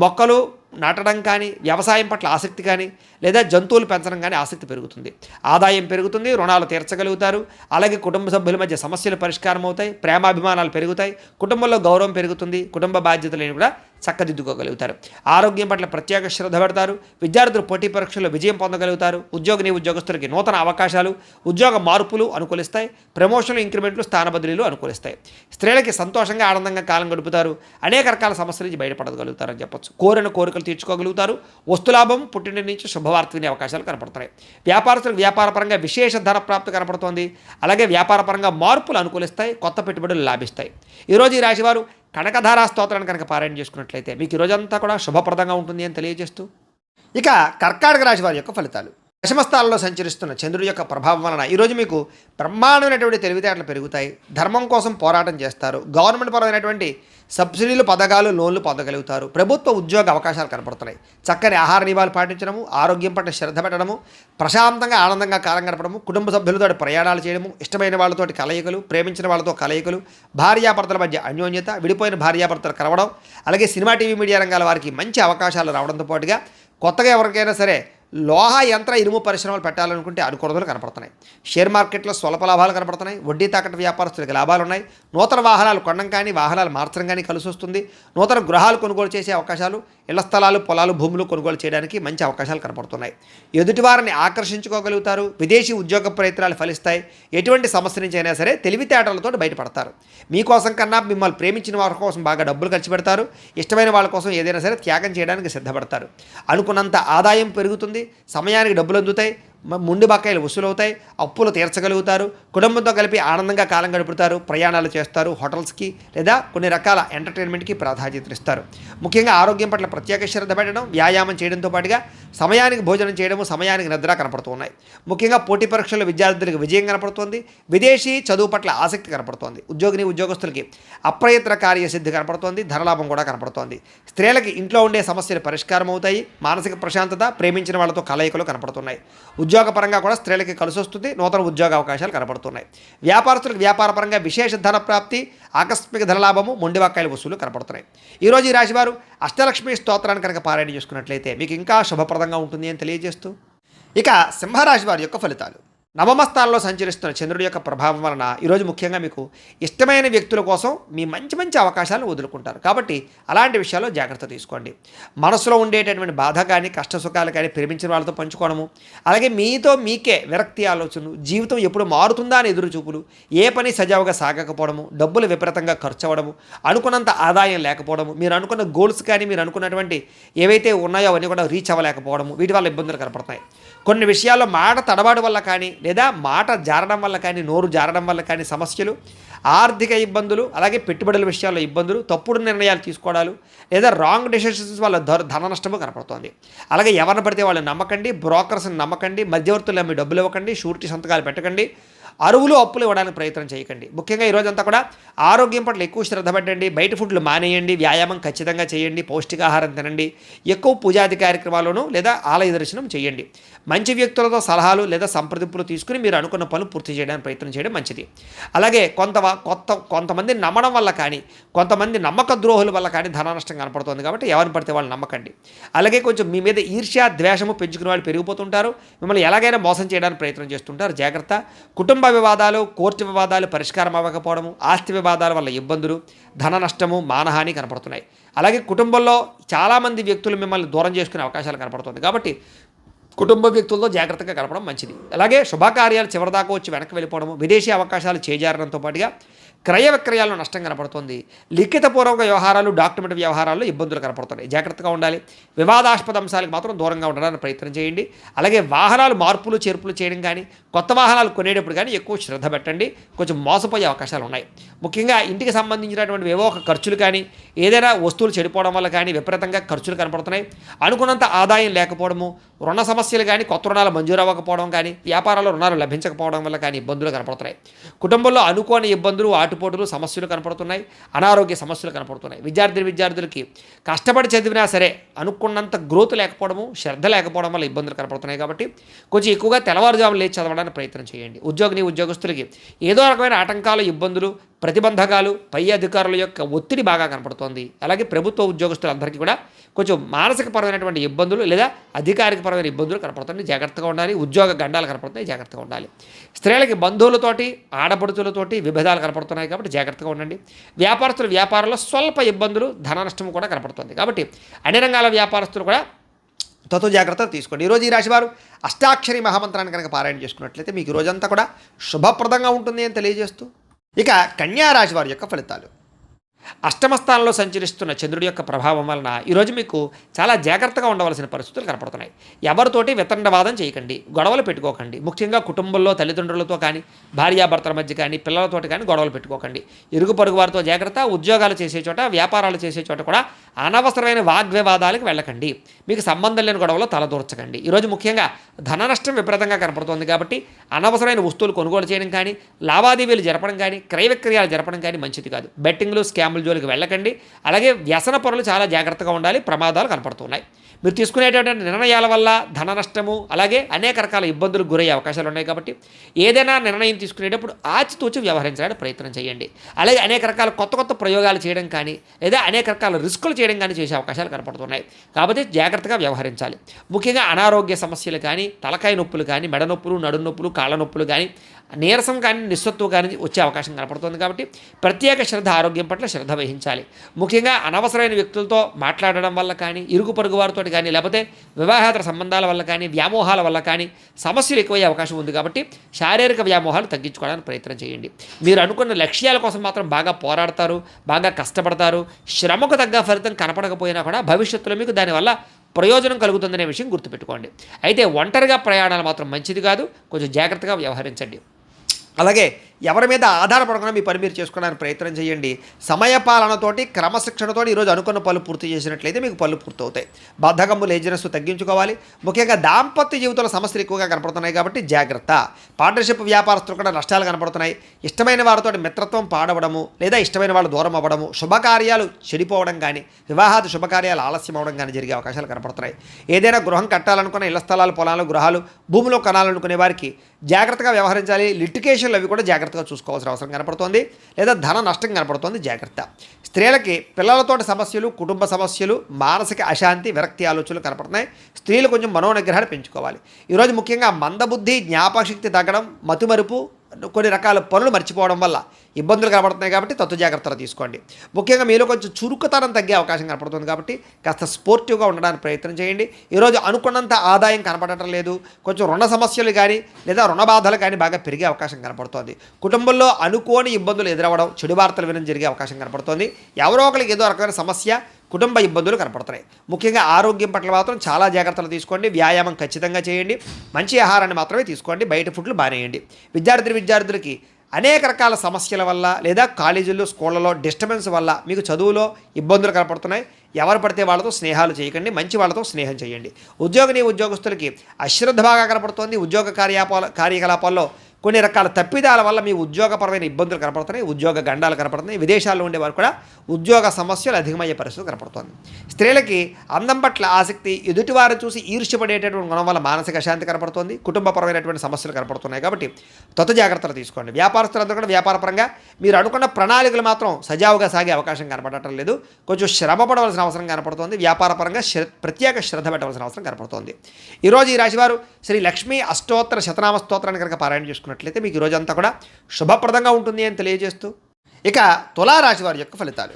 మొక్కలు నాటడం కానీ, వ్యవసాయం పట్ల ఆసక్తి కానీ, లేదా జంతువులు పెంచడం కానీ ఆసక్తి పెరుగుతుంది. ఆదాయం పెరుగుతుంది. రుణాలు తీర్చగలుగుతారు. అలాగే కుటుంబ సభ్యుల మధ్య సమస్యలు పరిష్కారం అవుతాయి. ప్రేమాభిమానాలు పెరుగుతాయి. కుటుంబంలో గౌరవం పెరుగుతుంది. కుటుంబ బాధ్యతలను కూడా చక్కదిద్దుకోగలుగుతారు. ఆరోగ్యం పట్ల ప్రత్యేక శ్రద్ధ పెడతారు. విద్యార్థులు పోటీ పరీక్షల్లో విజయం పొందగలుగుతారు. ఉద్యోగస్తులకి నూతన అవకాశాలు, ఉద్యోగ మార్పులు అనుకూలిస్తాయి. ప్రమోషన్లు, ఇంక్రిమెంట్లు, స్థాన బదిలీలు అనుకూలిస్తాయి. స్త్రీలకి సంతోషంగా, ఆనందంగా కాలం గడుపుతారు. అనేక రకాల సమస్యల నుంచి బయటపడగలుగుతారని చెప్పొచ్చు. కోరిన కోరికలు తీర్చుకోగలుగుతారు. వస్తులాభం, పుట్టిన నుంచి శుభవార్త వినే అవకాశాలు కనపడుతున్నాయి. వ్యాపారస్తులకు వ్యాపారపరంగా విశేష ధన ప్రాప్తి కనపడుతోంది. అలాగే వ్యాపారపరంగా మార్పులు అనుకూలిస్తాయి. కొత్త పెట్టుబడులు లాభిస్తాయి. ఈరోజు ఈ రాశివారు కనకధారా స్తోత్రాన్ని కనుక పారాయణ చేసుకున్నట్లయితే మీకు ఈరోజంతా కూడా శుభప్రదంగా ఉంటుంది అని తెలియజేస్తూ, ఇక కర్కాటక రాశి వారి యొక్క ఫలితాలు. దశమస్థానంలో సంచరిస్తున్న చంద్రుడి యొక్క ప్రభావం వలన ఈరోజు మీకు బ్రహ్మాండమైనటువంటి తెలివితేటలు పెరుగుతాయి. ధర్మం కోసం పోరాటం చేస్తారు. గవర్నమెంట్ పరమైనటువంటి సబ్సిడీలు, పథకాలు, లోన్లు పొందగలుగుతారు. ప్రభుత్వ ఉద్యోగ అవకాశాలు కనపడుతున్నాయి. చక్కని ఆహార నియమాలు పాటించడము, ఆరోగ్యం పట్ల శ్రద్ధ పెట్టడము, ప్రశాంతంగా ఆనందంగా కాలం గడపడము, కుటుంబ సభ్యులతో ప్రయాణాలు చేయడము, ఇష్టమైన వాళ్ళతోటి కలయికలు, ప్రేమించిన వాళ్ళతో కలయికలు, భార్యాభర్తల మధ్య అన్యోన్యత, విడిపోయిన భార్యాభర్తలు కలవడం, అలాగే సినిమా, టీవీ, మీడియా రంగాల వారికి మంచి అవకాశాలు రావడంతో పాటుగా కొత్తగా ఎవరికైనా సరే లోహ యంత్ర ఇనుము పరిశ్రమలు పెట్టాలనుకుంటే అనుకూలతలు కనపడుతున్నాయి. షేర్ మార్కెట్లో స్వల్ప లాభాలు కనపడుతున్నాయి. వడ్డీ తాకట్టు వ్యాపారస్తులకి లాభాలు ఉన్నాయి. నూతన వాహనాలు కొనడం కానీ, వాహనాలు మార్చడం కానీ కలిసి వస్తుంది. నూతన గృహాలు కొనుగోలు చేసే అవకాశాలు, ఇళ్ల స్థలాలు, పొలాలు, భూములు కొనుగోలు చేయడానికి మంచి అవకాశాలు కనపడుతున్నాయి. ఎదుటివారిని ఆకర్షించుకోగలుగుతారు. విదేశీ ఉద్యోగ ప్రయత్నాలు ఫలిస్తాయి. ఎటువంటి సమస్య నుంచి అయినా సరే తెలివితేటలతో బయటపడతారు. మీకోసం కన్నా మిమ్మల్ని ప్రేమించిన వారి కోసం బాగా డబ్బులు ఖర్చు పెడతారు. ఇష్టమైన వాళ్ళ కోసం ఏదైనా సరే త్యాగం చేయడానికి సిద్ధపడతారు. అనుకున్నంత ఆదాయం పెరుగుతుంది. సమయానికి డబ్బులు అందుతాయి. ముండి బకాయిలు వసూలవుతాయి. అప్పులు తీర్చగలుగుతారు. కుటుంబంతో కలిపి ఆనందంగా కాలం గడుపుతారు. ప్రయాణాలు చేస్తారు. హోటల్స్కి లేదా కొన్ని రకాల ఎంటర్టైన్మెంట్కి ప్రాధాన్యత ఇస్తారు. ముఖ్యంగా ఆరోగ్యం పట్ల ప్రత్యేక శ్రద్ధ పెట్టడం, వ్యాయామం చేయడంతో పాటుగా సమయానికి భోజనం చేయడము, సమయానికి నిద్ర కనపడుతూ ఉన్నాయి. ముఖ్యంగా పోటీ పరీక్షల్లో విద్యార్థులకు విజయం కనపడుతోంది. విదేశీ చదువు పట్ల ఆసక్తి కనపడుతోంది. ఉద్యోగస్తులకి అప్రయత్న కార్యసిద్ధి కనపడుతోంది. ధనలాభం కూడా కనపడుతోంది. స్త్రీలకి ఇంట్లో ఉండే సమస్యలు పరిష్కారం అవుతాయి. మానసిక ప్రశాంతత, ప్రేమించిన వాళ్ళతో కలయికలు కనపడుతున్నాయి. ఉద్యోగపరంగా కూడా స్త్రీలకి కలిసి వస్తుంది. నూతన ఉద్యోగ అవకాశాలు కనపడుతున్నాయి. వ్యాపారస్తులకు వ్యాపారపరంగా విశేష ధన ప్రాప్తి, ఆకస్మిక ధనలాభము, మొండివాకాయల వసూలు కనపడుతున్నాయి. ఈరోజు ఈ రాశివారు అష్టలక్ష్మి స్తోత్రాన్ని కనుక పారాయణ చేసుకున్నట్లయితే మీకు ఇంకా శుభప్రదంగా ఉంటుంది అని తెలియజేస్తూ, ఇక సింహరాశి వారి యొక్క ఫలితాలు. నవమ స్థానంలో సంచరిస్తున్న చంద్రుడి యొక్క ప్రభావం వలన ఈరోజు ముఖ్యంగా మీకు ఇష్టమైన వ్యక్తుల కోసం మీ మంచి మంచి అవకాశాలను వదులుకుంటారు. కాబట్టి అలాంటి విషయాల్లో జాగ్రత్త తీసుకోండి. మనసులో ఉండేటటువంటి బాధ కానీ, కష్ట సుఖాలు కానీ ప్రేమించిన వాళ్ళతో పంచుకోవడము, అలాగే మీతో మీకే విరక్తి ఆలోచనలు, జీవితం ఎప్పుడు మారుతుందా అని ఎదురు చూపులు, ఏ పని సజావుగా సాగకపోవడము, డబ్బులు విపరీతంగా ఖర్చు అవ్వడము, అనుకున్నంత ఆదాయం లేకపోవడము, మీరు అనుకున్న గోల్స్ కానీ మీరు అనుకున్నటువంటి ఏవైతే ఉన్నాయో అవన్నీ కూడా రీచ్ అవ్వలేకపోవడము, వీటి వల్ల ఇబ్బందులు కనపడుతున్నాయి. కొన్ని విషయాల్లో మాట తడబాటు వల్ల కానీ, లేదా మాట జారడం వల్ల కానీ, నోరు జారడం వల్ల కానీ సమస్యలు, ఆర్థిక ఇబ్బందులు, అలాగే పెట్టుబడుల విషయాల్లో ఇబ్బందులు, తప్పుడు నిర్ణయాలు తీసుకోవడాలు, లేదా రాంగ్ డెసిషన్స్ వల్ల ధన నష్టము కనపడుతోంది. అలాగే ఎవరిని పడితే వాళ్ళు నమ్మకండి, బ్రోకర్స్ని నమ్మకండి, మధ్యవర్తులు నమ్మి డబ్బులు ఇవ్వకండి, షూరిటీ సంతకాలు పెట్టకండి, అరువులు అప్పులు ఇవ్వడానికి ప్రయత్నం చేయకండి. ముఖ్యంగా ఈరోజంతా కూడా ఆరోగ్యం పట్ల ఎక్కువ శ్రద్ధ పెట్టండి. బయట ఫుడ్లు మానేయండి. వ్యాయామం ఖచ్చితంగా చేయండి. పౌష్టికాహారం తినండి. ఎక్కువ పూజాది కార్యక్రమాలను లేదా ఆలయ దర్శనం చేయండి. మంచి వ్యక్తులతో సలహాలు లేదా సంప్రదింపులు తీసుకుని మీరు అనుకున్న పనులు పూర్తి చేయడానికి ప్రయత్నం చేయడం మంచిది. అలాగే కొంతమంది నమ్మడం వల్ల కానీ, కొంతమంది నమ్మక ద్రోహుల వల్ల కానీ ధన నష్టం కనపడుతుంది. కాబట్టి ఎవరిని పడితే వాళ్ళు నమ్మకండి. అలాగే కొంచెం మీ మీద ఈర్ష్య, ద్వేషము పెంచుకునే వాళ్ళు పెరిగిపోతుంటారు. మిమ్మల్ని ఎలాగైనా మోసం చేయడానికి ప్రయత్నం చేస్తుంటారు. జాగ్రత్త. కుటుంబ వివాదాలు, కోర్టు వివాదాలు పరిష్కారం అవ్వకపోవడము, ఆస్తి వివాదాల వల్ల ఇబ్బందులు, ధన నష్టము, మానహాని కనపడుతున్నాయి. అలాగే కుటుంబంలో చాలామంది వ్యక్తులు మిమ్మల్ని దూరం చేసుకునే అవకాశాలు కనపడుతుంది. కాబట్టి కుటుంబ వ్యక్తులతో జాగ్రత్తగా గడపడం మంచిది. అలాగే శుభకార్యాలు చివరిదాకా వచ్చి వెనక్కి వెళ్ళిపోవడము, విదేశీ అవకాశాలు చేజారడంతో పాటుగా క్రయ విక్రయాల్లో నష్టం కనపడుతుంది. లిఖితపూర్వక వ్యవహారాలు, డాక్యుమెంట్ వ్యవహారాల్లో ఇబ్బందులు కనపడుతున్నాయి. జాగ్రత్తగా ఉండాలి. వివాదాస్పద అంశాలకు మాత్రం దూరంగా ఉండడానికి ప్రయత్నం చేయండి. అలాగే వాహనాలు మార్పులు చేర్పులు చేయడం కానీ, కొత్త వాహనాలు కొనేటప్పుడు కానీ ఎక్కువ శ్రద్ధ పెట్టండి. కొంచెం మోసపోయే అవకాశాలు ఉన్నాయి. ముఖ్యంగా ఇంటికి సంబంధించినటువంటి ఏవో ఒక ఖర్చులు కానీ, ఏదైనా వస్తువులు చెడిపోవడం వల్ల కానీ విపరీతంగా ఖర్చులు కనపడుతున్నాయి. అనుకున్నంత ఆదాయం లేకపోవడము, రుణ సమస్యలు కానీ, కొత్త రుణాలు మంజూరు అవ్వకపోవడం కానీ, వ్యాపారాల్లో రుణాలు లభించకపోవడం వల్ల కానీ ఇబ్బందులు కనపడుతున్నాయి. కుటుంబంలో అనుకోని ఇబ్బందులు, ఆటుపోటులు, సమస్యలు కనపడుతున్నాయి. అనారోగ్య సమస్యలు కనపడుతున్నాయి. విద్యార్థులకి కష్టపడి చదివినా సరే అనుకున్నంత గ్రోత్ లేకపోవడము, శ్రద్ధ లేకపోవడం వల్ల ఇబ్బందులు కనపడుతున్నాయి. కాబట్టి కొంచెం ఎక్కువగా తెల్లవారుజామున లేచి చదవడానికి ప్రయత్నం చేయండి. ఉద్యోగస్తులకి ఏదో రకమైన ఆటంకాలు, ఇబ్బందులు, ప్రతిబంధకాలు, పై అధికారుల యొక్క ఒత్తిడి బాగా కనపడుతోంది. అలాగే ప్రభుత్వ ఉద్యోగస్తులందరికీ కూడా కొంచెం మానసికపరమైనటువంటి ఇబ్బందులు లేదా అధికారికపరమైన ఇబ్బందులు కనపడుతుంది. జాగ్రత్తగా ఉండాలి. ఉద్యోగ గండాలు కనపడుతున్నాయి. జాగ్రత్తగా ఉండాలి. స్త్రీలకి బంధువులతోటి, ఆడపడుతులతోటి విభేదాలు కనపడుతున్నాయి. కాబట్టి జాగ్రత్తగా ఉండండి. వ్యాపారంలో స్వల్ప ఇబ్బందులు, ధన నష్టం కూడా కనపడుతుంది. కాబట్టి అన్ని రంగాల వ్యాపారస్తులు కూడా జాగ్రత్తలు తీసుకోండి. ఈరోజు ఈ రాశివారు అష్టాక్షరి మహామంత్రాన్ని కనుక పారాయణ చేసుకున్నట్లయితే మీకు రోజంతా కూడా శుభప్రదంగా ఉంటుంది అని తెలియజేస్తూ, ఇక కన్యా రాశి వారి యొక్క ఫలితాలు. అష్టమ స్థానంలో సంచరిస్తున్న చంద్రుడి యొక్క ప్రభావం వలన ఈరోజు మీకు చాలా జాగ్రత్తగా ఉండవలసిన పరిస్థితులు కనపడుతున్నాయి. ఎవరితోటి వితండవాదం చేయకండి, గొడవలు పెట్టుకోకండి. ముఖ్యంగా కుటుంబంలో తల్లిదండ్రులతో కానీ, భార్యాభర్తల మధ్య కానీ, పిల్లలతోటి కానీ గొడవలు పెట్టుకోకండి. ఇరుగు పొరుగు వారితో జాగ్రత్త. ఉద్యోగాలు చేసే చోట, వ్యాపారాలు చేసే చోట కూడా అనవసరమైన వాగ్వివాదాలకు వెళ్ళకండి. మీకు సంబంధం లేని గొడవలో తలదూర్చకండి. ఈరోజు ముఖ్యంగా ధన నష్టం విపరీతంగా కనపడుతోంది కాబట్టి అనవసరమైన వస్తువులు కొనుగోలు చేయడం కానీ, లావాదేవీలు జరపడం కానీ, క్రయ విక్రయాలు జరపడం కానీ మంచిది కాదు. బెట్టింగ్లు, స్కాముల జోలికి వెళ్ళకండి. అలాగే వ్యసన పరులు చాలా జాగ్రత్తగా ఉండాలి. ప్రమాదాలు కనపడుతున్నాయి. మీరు తీసుకునేటటువంటి నిర్ణయాల వల్ల ధన నష్టము, అలాగే అనేక రకాల ఇబ్బందులకు గురయ్యే అవకాశాలు ఉన్నాయి కాబట్టి ఏదైనా నిర్ణయం తీసుకునేటప్పుడు ఆచితూచి వ్యవహరించడానికి ప్రయత్నం చేయండి. అలాగే అనేక రకాల కొత్త కొత్త ప్రయోగాలు చేయడం కానీ, లేదా అనేక రకాల రిస్కులు చేయడం కానీ చేసే అవకాశాలు కనపడుతున్నాయి. కాబట్టి జాగ్రత్తగా వ్యవహరించాలి. ముఖ్యంగా అనారోగ్య సమస్యలు కానీ, తలకాయ నొప్పులు కానీ, మెడ నొప్పులు, నడుము నొప్పులు, కాళ్ళ నొప్పులు కానీ, నీరసం కానీ, నిస్సత్తువు కానీ వచ్చే అవకాశం కనపడుతుంది. కాబట్టి ప్రత్యేక శ్రద్ధ, ఆరోగ్యం పట్ల శ్రద్ధ వహించాలి. ముఖ్యంగా అనవసరమైన వ్యక్తులతో మాట్లాడడం వల్ల కానీ, ఇరుగు పొరుగు వారితో కానీ, లేకపోతే వివాహేతర సంబంధాల వల్ల కానీ, వ్యామోహాల వల్ల కానీ సమస్యలు ఎక్కువయ్యే అవకాశం ఉంది. కాబట్టి శారీరక వ్యామోహాలు తగ్గించుకోవడానికి ప్రయత్నం చేయండి. మీరు అనుకున్న లక్ష్యాల కోసం మాత్రం బాగా పోరాడతారు, బాగా కష్టపడతారు. శ్రమకు తగ్గ ఫలితం కనపడకపోయినా కూడా భవిష్యత్తులో మీకు దానివల్ల ప్రయోజనం కలుగుతుందనే విషయం గుర్తుపెట్టుకోండి. అయితే ఒంటరిగా ప్రయాణాలు మాత్రం మంచిది కాదు. కొంచెం జాగ్రత్తగా వ్యవహరించండి. అలాగే ఎవరి మీద ఆధారపడకుండా మీ పని మీరు చేసుకోవడానికి ప్రయత్నం చేయండి. సమయపాలనతోటి, క్రమశిక్షణతోటి ఈరోజు అనుకున్న పనులు పూర్తి చేసినట్లయితే మీకు పనులు పూర్తవుతాయి. బద్ధకము, లేజినెస్ తగ్గించుకోవాలి. ముఖ్యంగా దాంపత్య జీవితంలో సమస్యలు ఎక్కువగా కనపడుతున్నాయి కాబట్టి జాగ్రత్త. పార్ట్నర్షిప్ వ్యాపారస్తులు కూడా నష్టాలు కనపడుతున్నాయి. ఇష్టమైన వారితో మిత్రత్వం పాడవడము, లేదా ఇష్టమైన వాళ్ళు దూరం అవ్వడము, శుభకార్యాలు చెడిపోవడం కానీ, వివాహాది శుభకార్యాలు ఆలస్యం అవ్వడం కానీ జరిగే అవకాశాలు కనపడుతున్నాయి. ఏదైనా గృహం కట్టాలనుకున్న, ఇళ్ల స్థలాలు, పొలాలు, గృహాలు, భూములో కొనాలనుకునే వారికి జాగ్రత్తగా వ్యవహరించాలి. లిటికేషన్లు అవి కూడా జాగ్రత్తగా చూసుకోవాల్సిన అవసరం కనపడుతోంది. లేదా ధన నష్టం కనపడుతోంది. జాగ్రత్త. స్త్రీలకి పిల్లలతోటి సమస్యలు, కుటుంబ సమస్యలు, మానసిక అశాంతి, విరక్తి ఆలోచనలు కనపడుతున్నాయి. స్త్రీలు కొంచెం మనోనిగ్రహాన్ని పెంచుకోవాలి. ఈరోజు ముఖ్యంగా మందబుద్ధి, జ్ఞాపకశక్తి తగ్గడం, మతిమరుపు, కొన్ని రకాల పనులు మర్చిపోవడం వల్ల ఇబ్బందులు కనపడుతున్నాయి. కాబట్టి తత్వ జాగ్రత్తలు తీసుకోండి. ముఖ్యంగా మీలో కొంచెం చురుకుతనం తగ్గే అవకాశం కనపడుతుంది. కాబట్టి కాస్త స్పోర్టివ్గా ఉండడానికి ప్రయత్నం చేయండి. ఈరోజు అనుకున్నంత ఆదాయం కనపడటం లేదు. కొంచెం రుణ సమస్యలు కానీ, లేదా రుణ బాధలు కానీ బాగా పెరిగే అవకాశం కనపడుతోంది. కుటుంబంలో అనుకోని ఇబ్బందులు ఎదురవ్వడం, చెడు వార్తలు వినడం జరిగే అవకాశం కనపడుతోంది. ఎవరో ఒకరికి ఏదో రకమైన సమస్య, కుటుంబ ఇబ్బందులు కనపడుతున్నాయి. ముఖ్యంగా ఆరోగ్యం పట్ల మాత్రం చాలా జాగ్రత్తలు తీసుకోండి. వ్యాయామం ఖచ్చితంగా చేయండి. మంచి ఆహారాన్ని మాత్రమే తీసుకోండి. బయట ఫుడ్లు బానేయండి. విద్యార్థులకి అనేక రకాల సమస్యల వల్ల, లేదా కాలేజీల్లో, స్కూళ్ళలో డిస్టర్బెన్స్ వల్ల మీకు చదువులో ఇబ్బందులు కనపడుతున్నాయి. ఎవరు పడితే వాళ్ళతో స్నేహాలు చేయకండి. మంచి వాళ్ళతో స్నేహం చేయండి. ఉద్యోగస్తులకి అశ్రద్ధ బాగా కనపడుతోంది. ఉద్యోగ కార్యకలాపాల్లో కొన్ని రకాల తప్పిదాల వల్ల మీ ఉద్యోగపరమైన ఇబ్బందులు కనపడుతున్నాయి. ఉద్యోగ గండాలు కనపడుతున్నాయి. విదేశాల్లో ఉండేవారు కూడా ఉద్యోగ సమస్యలు అధికమయ్యే పరిస్థితి కనపడుతుంది. స్త్రీలకి అందం పట్ల ఆసక్తి, ఎదుటివారు చూసి ఈర్ష్యపడేటటువంటి గుణం వల్ల మానసిక అశాంతి కనపడుతుంది. కుటుంబపరమైనటువంటి సమస్యలు కనపడుతున్నాయి. కాబట్టి తొత్త జాగ్రత్తలు తీసుకోండి. వ్యాపారస్తులందరూ కూడా వ్యాపారపరంగా మీరు అనుకున్న ప్రణాళికలు మాత్రం సజావుగా సాగే అవకాశం కనపడటం లేదు. కొంచెం శ్రమ పడవలసిన అవసరం కనపడుతుంది. వ్యాపారపరంగా ప్రత్యేక శ్రద్ధ పెట్టవలసిన అవసరం కనపడుతుంది. ఈరోజు ఈ రాశివారు శ్రీ లక్ష్మీ అష్టోత్తర శతనామ స్తోత్రాన్ని కనుక పారాయణ చేసుకున్నట్లయితే మీకు ఈ రోజంతా కూడా శుభప్రదంగా ఉంటుంది అని తెలియజేస్తూ, ఇక తులారాశి వారి యొక్క ఫలితాలు.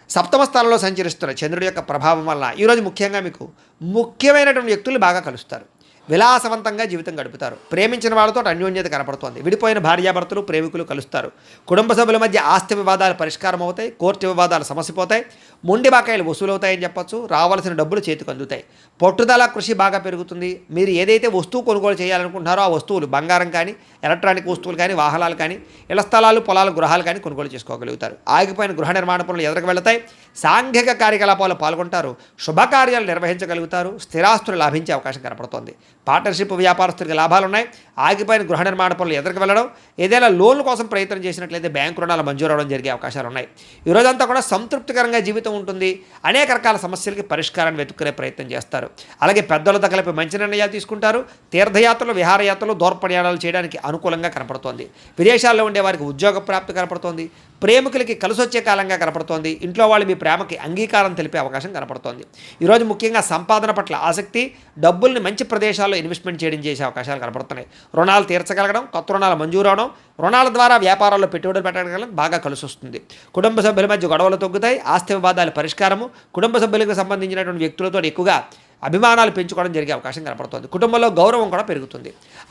సప్తమ స్థానంలో సంచరిస్తున్న చంద్రుడి యొక్క ప్రభావం వల్ల ఈరోజు ముఖ్యంగా మీకు ముఖ్యమైనటువంటి వ్యక్తులు బాగా కలుస్తారు. విలాసవంతంగా జీవితం గడుపుతారు. ప్రేమించిన వాళ్ళతో అన్యోన్యత కనపడుతోంది. విడిపోయిన భార్యాభర్తలు, ప్రేమికులు కలుస్తారు. కుటుంబ సభ్యుల మధ్య ఆస్తి వివాదాలు పరిష్కారం అవుతాయి. కోర్టు వివాదాలు సమసిపోతాయి. మొండి బాకాయలు వసూలవుతాయని చెప్పచ్చు. రావాల్సిన డబ్బులు చేతికి అందుతాయి. పట్టుదల, కృషి బాగా పెరుగుతుంది. మీరు ఏదైతే వస్తువు కొనుగోలు చేయాలనుకుంటున్నారో ఆ వస్తువులు, బంగారం కానీ, ఎలక్ట్రానిక్ వస్తువులు కానీ, వాహనాలు కానీ, ఇళ్ల స్థలాలు, పొలాలు, గృహాలు కానీ కొనుగోలు చేసుకోగలుగుతారు. ఆగిపోయిన గృహ నిర్మాణ పనులు ఎదురుకు వెళతాయి. సాంఘిక కార్యకలాపాలు పాల్గొంటారు. శుభకార్యాలు నిర్వహించగలుగుతారు. స్థిరాస్తులు లాభించే అవకాశం కనపడుతోంది. పార్ట్నర్షిప్ వ్యాపారస్తులకి లాభాలు ఉన్నాయి. ఆగిపోయిన గృహ నిర్మాణ పనులు ఎదురుకు వెళ్ళడం, ఏదైనా లోన్ల కోసం ప్రయత్నం చేసినట్లయితే బ్యాంకు రుణాలు మంజూరు అవడం జరిగే అవకాశాలు ఉన్నాయి. ఈరోజంతా కూడా సంతృప్తికరంగా జీవితం ఉంటుంది. అనేక రకాల సమస్యలకి పరిష్కారాన్ని వెతుక్కునే ప్రయత్నం చేస్తారు. అలాగే పెద్దలతో కలిపి మంచి నిర్ణయాలు తీసుకుంటారు. తీర్థయాత్రలు, విహారయాత్రలు, దూర ప్రయాణాలు చేయడానికి అనుకూలంగా కనపడుతోంది. విదేశాల్లో ఉండే వారికి ఉద్యోగ ప్రాప్తి కనపడుతోంది. ప్రేమికులకి కలిసొచ్చే కాలంగా కనపడుతోంది. ఇంట్లో వాళ్ళు మీ ప్రేమకి అంగీకారం తెలిపే అవకాశం కనపడుతోంది. ఈరోజు ముఖ్యంగా సంపాదన పట్ల ఆసక్తి, డబ్బుల్ని మంచి ప్రదేశాల్లో ఇన్వెస్ట్మెంట్ చేయడం చేసే అవకాశాలు కనపడుతున్నాయి. రుణాలు తీర్చగలగడం, కొత్త రుణాలు మంజూరు అవడం, రుణాల ద్వారా వ్యాపారాల్లో పెట్టుబడులు పెట్టడం బాగా కలిసి వస్తుంది. కుటుంబ సభ్యుల మధ్య గొడవలు తగ్గుతాయి. ఆస్తి వివాదాల పరిష్కారము, కుటుంబ సభ్యులకు సంబంధించినటువంటి వ్యక్తులతో ఎక్కువగా అభిమానాలు పెంచుకోవడం జరిగే అవకాశం కనపడుతుంది. కుటుంబంలో గౌరవం కూడా పెరుగుతుంది.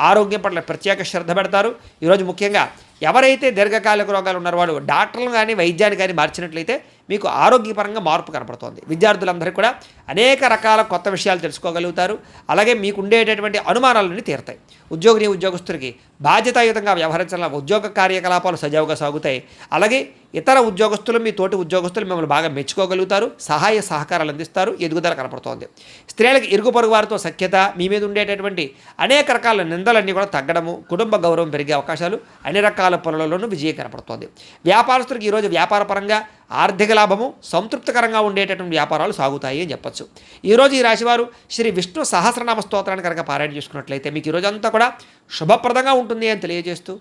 ఆరోగ్యం పట్ల ప్రత్యేక శ్రద్ధ పెడతారు. ఈరోజు ముఖ్యంగా ఎవరైతే దీర్ఘకాలిక రోగాలు ఉన్నారో వాళ్ళు డాక్టర్లు కానీ వైద్యాన్ని కానీ మార్చినట్లయితే మీకు ఆరోగ్యపరంగా మార్పు కనపడుతోంది. విద్యార్థులందరికీ కూడా అనేక రకాల కొత్త విషయాలు తెలుసుకోగలుగుతారు. అలాగే మీకు ఉండేటటువంటి అనుమానాలన్నీ తీరుతాయి. ఉద్యోగస్తులకి బాధ్యతాయుతంగా వ్యవహరించాల ఉద్యోగ కార్యకలాపాలు సజావుగా సాగుతాయి. అలాగే ఇతర ఉద్యోగస్తులు, మీ తోటి ఉద్యోగస్తులు మిమ్మల్ని బాగా మెచ్చుకోగలుగుతారు, సహాయ సహకారాలు అందిస్తారు, ఎదుగుదల కనపడుతోంది. స్త్రీలకు ఇరుగు పొరుగు వారితో సఖ్యత, మీ మీద ఉండేటటువంటి అనేక రకాల నిందలన్నీ కూడా తగ్గడము, కుటుంబ గౌరవం పెరిగే అవకాశాలు, అన్ని రకాల పనులలోనూ విజయం కనపడుతోంది. వ్యాపారస్తులకు ఈరోజు వ్యాపారపరంగా ఆర్థిక లాభము, సంతృప్తికరంగా ఉండేటటువంటి వ్యాపారాలు సాగుతాయి అని చెప్పచ్చు. ఈరోజు ఈ రాశివారు శ్రీ విష్ణు సహస్రనామ స్తోత్రాన్ని కనుక పారాయణ చేసుకున్నట్లయితే మీకు ఈరోజు అంతా కూడా శుభప్రదంగా ఉంటుంది అని తెలియజేస్తూ,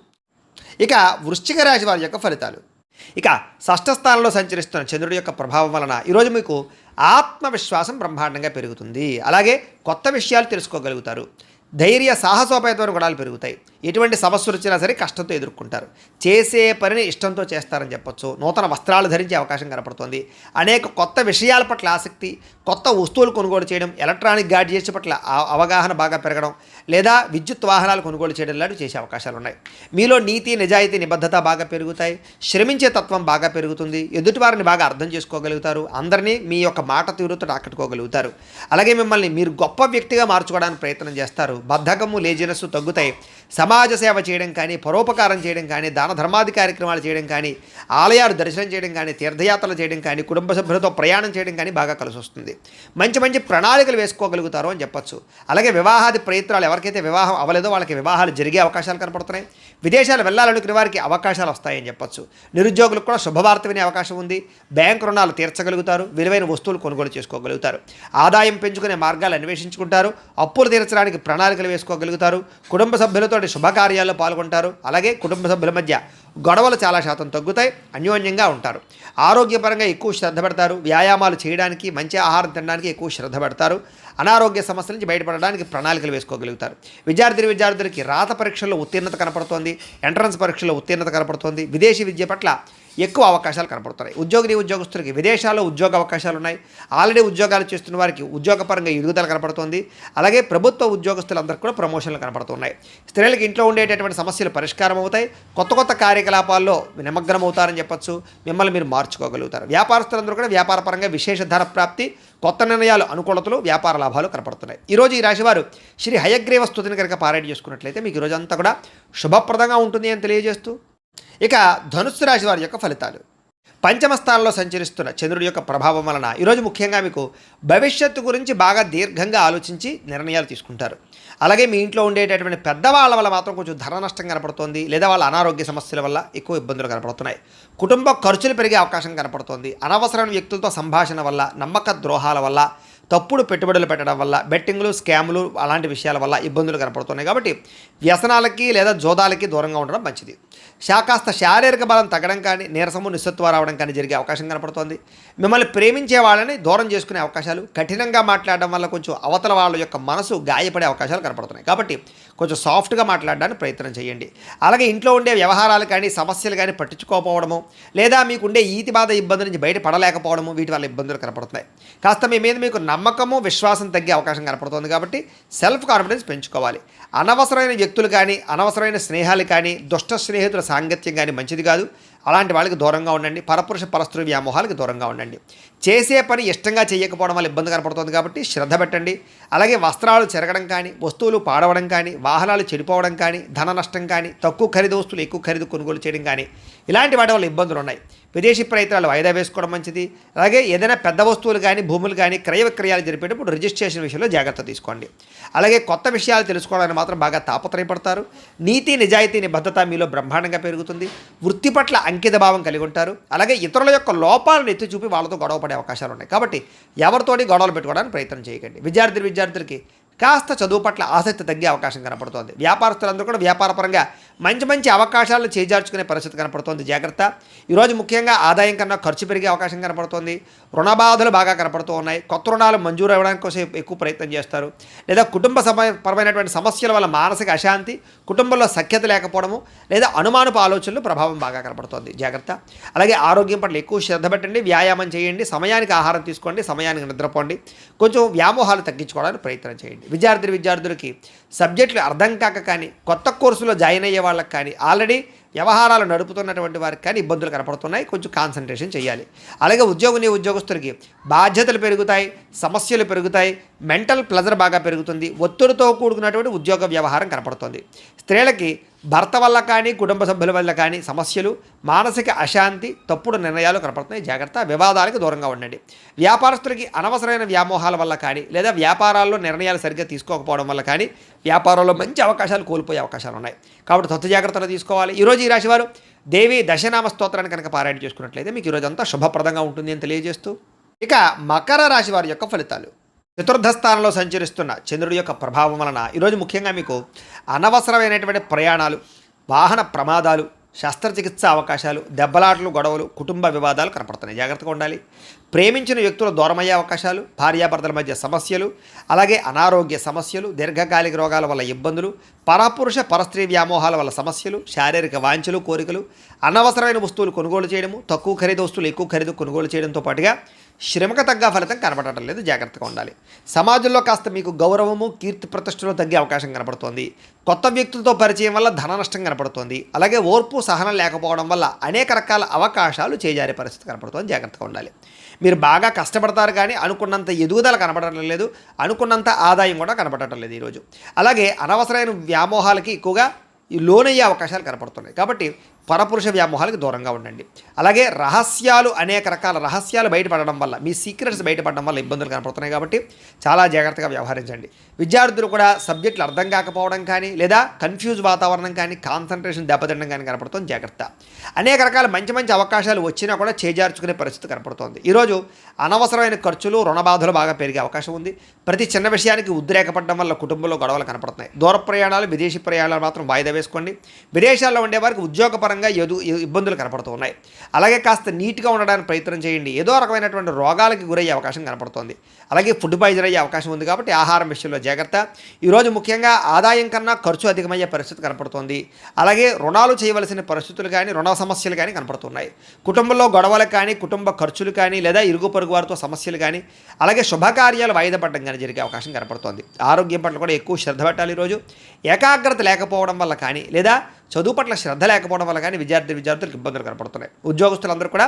ఇక వృశ్చిక రాశి వారి యొక్క ఫలితాలు. ఇక షష్ఠ స్థానంలో సంచరిస్తున్న చంద్రుడి యొక్క ప్రభావం వలన ఈరోజు మీకు ఆత్మవిశ్వాసం బ్రహ్మాండంగా పెరుగుతుంది. అలాగే కొత్త విషయాలు తెలుసుకోగలుగుతారు. ధైర్య సాహసోపేతమైన గుణాలు పెరుగుతాయి. ఎటువంటి సమస్యలు వచ్చినా సరే కష్టంతో ఎదుర్కొంటారు. చేసే పనిని ఇష్టంతో చేస్తారని చెప్పొచ్చు. నూతన వస్త్రాలు ధరించే అవకాశం కనపడుతుంది. అనేక కొత్త విషయాల పట్ల ఆసక్తి, కొత్త వస్తువులు కొనుగోలు చేయడం, ఎలక్ట్రానిక్ గాడ్జెట్స్ పట్ల అవగాహన బాగా పెరగడం, లేదా విద్యుత్ వాహనాలు కొనుగోలు చేయడం లాంటివి చేసే అవకాశాలు ఉన్నాయి. మీలో నీతి, నిజాయితీ, నిబద్ధత బాగా పెరుగుతాయి. శ్రమించే తత్వం బాగా పెరుగుతుంది. ఎదుటివారిని బాగా అర్థం చేసుకోగలుగుతారు. అందరినీ మీ యొక్క మాట తీరుతో ఆకట్టుకోగలుగుతారు. అలాగే మిమ్మల్ని మీరు గొప్ప వ్యక్తిగా మార్చుకోవడానికి ప్రయత్నం చేస్తారు. బద్ధకము, లేజినెస్ తగ్గుతాయి. సమాజ సేవ చేయడం కానీ, పరోపకారం చేయడం కానీ, దాన ధర్మాది కార్యక్రమాలు చేయడం కానీ, ఆలయాలు దర్శనం చేయడం కానీ, తీర్థయాత్రలు చేయడం కానీ, కుటుంబ సభ్యులతో ప్రయాణం చేయడం కానీ బాగా కలిసి వస్తుంది. మంచి మంచి ప్రణాళికలు వేసుకోగలుగుతారు అని చెప్పచ్చు. అలాగే వివాహాది ప్రయత్నాలు, ఎవరికైతే వివాహం అవ్వలేదో వాళ్ళకి వివాహాలు జరిగే అవకాశాలు కనపడుతున్నాయి. విదేశాలు వెళ్ళాలనుకునే వారికి అవకాశాలు వస్తాయని చెప్పచ్చు. నిరుద్యోగులకు కూడా శుభవార్త వినే అవకాశం ఉంది. బ్యాంకు రుణాలు తీర్చగలుగుతారు. విలువైన వస్తువులు కొనుగోలు చేసుకోగలుగుతారు. ఆదాయం పెంచుకునే మార్గాలు అన్వేషించుకుంటారు. అప్పులు తీర్చడానికి ప్రణాళికలు వేసుకోగలుగుతారు. కుటుంబ సభ్యులతో శుభకార్యాల్లో పాల్గొంటారు. అలాగే కుటుంబ సభ్యుల మధ్య గొడవలు చాలా శాతం తగ్గుతాయి. అన్యోన్యంగా ఉంటారు. ఆరోగ్యపరంగా ఎక్కువ శ్రద్ధ పెడతారు. వ్యాయామాలు చేయడానికి, మంచి ఆహారం తినడానికి ఎక్కువ శ్రద్ధ పెడతారు. అనారోగ్య సమస్యల నుంచి బయటపడడానికి ప్రణాళికలు వేసుకోగలుగుతారు. విద్యార్థులకి రాత పరీక్షల్లో ఉత్తీర్ణత కనపడుతోంది. ఎంట్రన్స్ పరీక్షల్లో ఉత్తీర్ణత కనపడుతోంది. విదేశీ విద్య పట్ల ఎక్కువ అవకాశాలు కనపడుతున్నాయి. ఉద్యోగస్తులకి విదేశాల్లో ఉద్యోగ అవకాశాలు ఉన్నాయి. ఆల్రెడీ ఉద్యోగాలు చేస్తున్న వారికి ఉద్యోగపరంగా ఎదుగుదల కనపడుతోంది. అలాగే ప్రభుత్వ ఉద్యోగస్తులందరికీ కూడా ప్రమోషన్లు కనపడుతున్నాయి. స్త్రీలకు ఇంట్లో ఉండేటటువంటి సమస్యలు పరిష్కారం అవుతాయి. కొత్త కార్యకలాపాల్లో నిమగ్నం అవుతారని చెప్పచ్చు. మిమ్మల్ని మీరు మార్చుకోగలుగుతారు. వ్యాపారస్తులందరూ కూడా వ్యాపారపరంగా విశేష ధన ప్రాప్తి, కొత్త నిర్ణయాలు, అనుకూలతలు, వ్యాపార లాభాలు కనపడుతున్నాయి. ఈరోజు ఈ రాశివారు శ్రీ హయగ్రీవ స్తుతిని కనుక పారాయణ చేసుకున్నట్లయితే మీకు ఈరోజు అంతా కూడా శుభప్రదంగా ఉంటుంది అని తెలియజేస్తూ, ఇక ధనుస్సు రాశి వారి యొక్క ఫలితాలు. పంచమ స్థానంలో సంచరిస్తున్న చంద్రుడి యొక్క ప్రభావం వలన ఈరోజు ముఖ్యంగా మీకు భవిష్యత్తు గురించి బాగా దీర్ఘంగా ఆలోచించి నిర్ణయాలు తీసుకుంటారు. అలాగే మీ ఇంట్లో ఉండేటటువంటి పెద్దవాళ్ళ వల్ల మాత్రం కొంచెం ధన నష్టం కనపడుతోంది, లేదా వాళ్ళ అనారోగ్య సమస్యల వల్ల ఎక్కువ ఇబ్బందులు కనపడుతున్నాయి. కుటుంబ ఖర్చులు పెరిగే అవకాశం కనపడుతోంది. అనవసరమైన వ్యక్తులతో సంభాషణ వల్ల, నమ్మక ద్రోహాల వల్ల, తప్పుడు పెట్టుబడులు పెట్టడం వల్ల, బెట్టింగ్లు, స్కాములు అలాంటి విషయాల వల్ల ఇబ్బందులు కనపడుతున్నాయి. కాబట్టి వ్యసనాలకి లేదా జోదాలకి దూరంగా ఉండడం మంచిది. కాస్త శారీరక బలం తగ్గడం కానీ, నీరసము, నిస్సత్వ రావడం కానీ జరిగే అవకాశం కనపడుతోంది. మిమ్మల్ని ప్రేమించే వాళ్ళని దూరం చేసుకునే అవకాశాలు, కఠినంగా మాట్లాడడం వల్ల కొంచెం అవతల వాళ్ళ యొక్క మనసు గాయపడే అవకాశాలు కనపడుతున్నాయి. కాబట్టి కొంచెం సాఫ్ట్గా మాట్లాడడానికి ప్రయత్నం చేయండి. అలాగే ఇంట్లో ఉండే వ్యవహారాలు కానీ, సమస్యలు కానీ పట్టించుకోకపోవడము, లేదా మీకు ఉండే ఈతి బాధ ఇబ్బంది నుంచి బయటపడలేకపోవడము, వీటి వల్ల ఇబ్బందులు కనపడుతున్నాయి. కాస్త మీ మీద మీకు నమ్మకము, విశ్వాసం తగ్గే అవకాశం కనపడుతుంది. కాబట్టి సెల్ఫ్ కాన్ఫిడెన్స్ పెంచుకోవాలి. అనవసరమైన వ్యక్తులు కానీ, అనవసరమైన స్నేహాలు కానీ, దుష్ట స్నేహితుల సాంగత్యం కానీ మంచిది కాదు. అలాంటి వాళ్ళకి దూరంగా ఉండండి. పరపురుష పరస్త్రీ వ్యామోహాలకు దూరంగా ఉండండి. చేసే పని ఇష్టంగా చేయకపోవడం వల్ల ఇబ్బంది కనపడుతుంది. కాబట్టి శ్రద్ధ పెట్టండి. అలాగే వస్త్రాలు చెరగడం కానీ, వస్తువులు పాడవడం కానీ, వాహనాలు చెడిపోవడం కానీ, ధన నష్టం కానీ, తక్కువ ఖరీదు వస్తువులు ఎక్కువ ఖరీదు కొనుగోలు చేయడం కానీ, ఇలాంటి వాటి వల్ల ఇబ్బందులు ఉన్నాయి. విదేశీ ప్రయత్నాలు వాయిదా వేసుకోవడం మంచిది. అలాగే ఏదైనా పెద్ద వస్తువులు కానీ, భూములు కానీ క్రయ విక్రయాలు జరిపేటప్పుడు రిజిస్ట్రేషన్ విషయంలో జాగ్రత్త తీసుకోండి. అలాగే కొత్త విషయాలు తెలుసుకోవడానికి మాత్రం బాగా తాపత్రయపడతారు. నీతి, నిజాయితీ, నిబద్ధత మీలో బ్రహ్మాండంగా పెరుగుతుంది. వృత్తి పట్ల అంకిత భావం కలిగి ఉంటారు. అలాగే ఇతరుల యొక్క లోపాలను ఎత్తి చూపి వాళ్ళతో గొడవ పడే అవకాశాలు ఉన్నాయి. కాబట్టి ఎవరితోటి గొడవలు పెట్టుకోవడానికి ప్రయత్నం చేయకండి. విద్యార్థులకి కాస్త చదువు పట్ల ఆసక్తి తగ్గే అవకాశం కనపడుతోంది. వ్యాపారస్తులందరూ కూడా వ్యాపారపరంగా మంచి అవకాశాలను చేజార్చుకునే పరిస్థితి కనపడుతోంది. జాగ్రత్త. ఈరోజు ముఖ్యంగా ఆదాయం కన్నా ఖర్చు పెరిగే అవకాశం కనపడుతోంది. రుణబాధలు బాగా కనపడుతూ ఉన్నాయి. కొత్త రుణాలు మంజూరు అవ్వడానికి కోసం ఎక్కువ ప్రయత్నం చేస్తారు. లేదా కుటుంబ పరమైనటువంటి సమస్యల వల్ల మానసిక అశాంతి, కుటుంబంలో సఖ్యత లేకపోవడము, లేదా అనుమానపు ఆలోచనలు ప్రభావం బాగా కనపడుతోంది. జాగ్రత్త. అలాగే ఆరోగ్యం పట్ల ఎక్కువ శ్రద్ధ పెట్టండి. వ్యాయామం చేయండి. సమయానికి ఆహారం తీసుకోండి. సమయానికి నిద్రపోండి. కొంచెం వ్యామోహాలు తగ్గించుకోవడానికి ప్రయత్నం చేయండి. విద్యార్థులకి సబ్జెక్టులు అర్థం కాక కానీ, కొత్త కోర్సులో జాయిన్ అయ్యే వాళ్ళకి కానీ, ఆల్రెడీ వ్యవహారాలు నడుపుతున్నటువంటి వారికి కానీ ఇబ్బందులు కనపడుతున్నాయి, కొంచెం కాన్సన్ట్రేషన్ చేయాలి. అలాగే ఉద్యోగస్తులకి బాధ్యతలు పెరుగుతాయి, సమస్యలు పెరుగుతాయి, మెంటల్ ప్లెజర్ బాగా పెరుగుతుంది, ఒత్తిడితో కూడుకున్నటువంటి ఉద్యోగ వ్యవహారం కనపడుతుంది. స్త్రీలకి భర్త వల్ల కానీ కుటుంబ సభ్యుల వల్ల కానీ సమస్యలు, మానసిక అశాంతి, తప్పుడు నిర్ణయాలు కనపడుతున్నాయి. జాగ్రత్త, వివాదాలకు దూరంగా ఉండండి. వ్యాపారస్తులకి అనవసరమైన వ్యామోహాల వల్ల కానీ లేదా వ్యాపారాల్లో నిర్ణయాలు సరిగ్గా తీసుకోకపోవడం వల్ల కానీ వ్యాపారంలో మంచి అవకాశాలు కోల్పోయే అవకాశాలు ఉన్నాయి. కాబట్టి తొత్తు జాగ్రత్తలు తీసుకోవాలి. ఈరోజు ఈ రాశివారు దేవి దశనామ స్తోత్రాన్ని కనుక పారాయణ చేసుకున్నట్లయితే మీకు ఈరోజు అంతా శుభప్రదంగా ఉంటుంది అని తెలియజేస్తూ, ఇక మకర రాశి వారి యొక్క ఫలితాలు. చతుర్థ స్థానంలో సంచరిస్తున్న చంద్రుడి యొక్క ప్రభావం వలన ఈరోజు ముఖ్యంగా మీకు అనవసరమైనటువంటి ప్రయాణాలు, వాహన ప్రమాదాలు, శస్త్రచికిత్స అవకాశాలు, దెబ్బలాటలు, గొడవలు, కుటుంబ వివాదాలు కనపడుతున్నాయి. జాగ్రత్తగా ఉండాలి. ప్రేమించిన వ్యక్తులు దూరమయ్యే అవకాశాలు, భార్యాభర్తల మధ్య సమస్యలు, అలాగే అనారోగ్య సమస్యలు, దీర్ఘకాలిక రోగాల వల్ల ఇబ్బందులు, పరపురుష పరస్త్రీ వ్యామోహాల వల్ల సమస్యలు, శారీరక వాంఛలు, కోరికలు, అనవసరమైన వస్తువులు కొనుగోలు చేయడము, తక్కువ ఖరీదు వస్తువులు ఎక్కువ ఖరీదు కొనుగోలు చేయడంతో పాటుగా శ్రమకు తగ్గ ఫలితం కనపడటం లేదు. జాగ్రత్తగా ఉండాలి. సమాజంలో కాస్త మీకు గౌరవము, కీర్తి ప్రతిష్టలు తగ్గే అవకాశం కనపడుతోంది. కొత్త వ్యక్తులతో పరిచయం వల్ల ధన నష్టం కనపడుతోంది. అలాగే ఓర్పు, సహనం లేకపోవడం వల్ల అనేక రకాల అవకాశాలు చేజారే పరిస్థితి కనపడుతోంది. జాగ్రత్తగా ఉండాలి. మీరు బాగా కష్టపడతారు కానీ అనుకున్నంత ఎదుగుదల కనపడటం లేదు, అనుకున్నంత ఆదాయం కూడా కనపడటం లేదు ఈరోజు. అలాగే అనవసరమైన వ్యామోహాలకి ఎక్కువగా లోనయ్యే అవకాశాలు కనపడుతున్నాయి. కాబట్టి పరపురుష వ్యామోహాలకు దూరంగా ఉండండి. అలాగే అనేక రకాల రహస్యాలు బయటపడడం వల్ల, మీ సీక్రెట్స్ బయటపడడం వల్ల ఇబ్బందులు కనపడుతున్నాయి. కాబట్టి చాలా జాగ్రత్తగా వ్యవహరించండి. విద్యార్థులు కూడా సబ్జెక్టులు అర్థం కాకపోవడం కానీ లేదా కన్ఫ్యూజ్ వాతావరణం కానీ, కాన్సన్ట్రేషన్ దెబ్బతినడం కానీ కనపడుతుంది. జాగ్రత్త. అనేక రకాల మంచి మంచి అవకాశాలు వచ్చినా కూడా చేజార్చుకునే పరిస్థితి కనపడుతోంది. ఈరోజు అనవసరమైన ఖర్చులు, రుణబాధలు బాగా పెరిగే అవకాశం ఉంది. ప్రతి చిన్న విషయానికి ఉద్రేకపడడం వల్ల కుటుంబంలో గొడవలు కనపడుతున్నాయి. దూర ప్రయాణాలు, విదేశీ ప్రయాణాలు మాత్రం వాయిదా వేసుకోండి. విదేశాల్లో ఉండేవారికి ఉద్యోగపరంగా ఇబ్బందులు కనపడుతూ ఉన్నాయి. అలాగే కాస్త నీట్గా ఉండడానికి ప్రయత్నం చేయండి. ఏదో రకమైనటువంటి రోగాలకి గురయ్యే అవకాశం కనపడుతోంది. అలాగే ఫుడ్ పాయిజన్ అయ్యే అవకాశం ఉంది. కాబట్టి ఆహారం విషయంలో జాగ్రత్త. ఈరోజు ముఖ్యంగా ఆదాయం కన్నా ఖర్చు అధికమయ్యే పరిస్థితి కనపడుతోంది. అలాగే రుణాలు చేయవలసిన పరిస్థితులు కానీ, రుణ సమస్యలు కానీ కనపడుతున్నాయి. కుటుంబంలో గొడవలు కానీ, కుటుంబ ఖర్చులు కానీ లేదా ఇరుగు పొరుగు వారితో సమస్యలు కానీ, అలాగే శుభకార్యాలు వాయిదా పడడం కానీ జరిగే అవకాశం కనపడుతోంది. ఆరోగ్యం పట్ల కూడా ఎక్కువ శ్రద్ధ పెట్టాలి. ఈరోజు ఏకాగ్రత లేకపోవడం వల్ల కానీ లేదా చదువు పట్ల శ్రద్ధ లేకపోవడం వల్ల కానీ విద్యార్థులకు ఇబ్బందులు కనపడుతున్నాయి. ఉద్యోగస్తులందరూ కూడా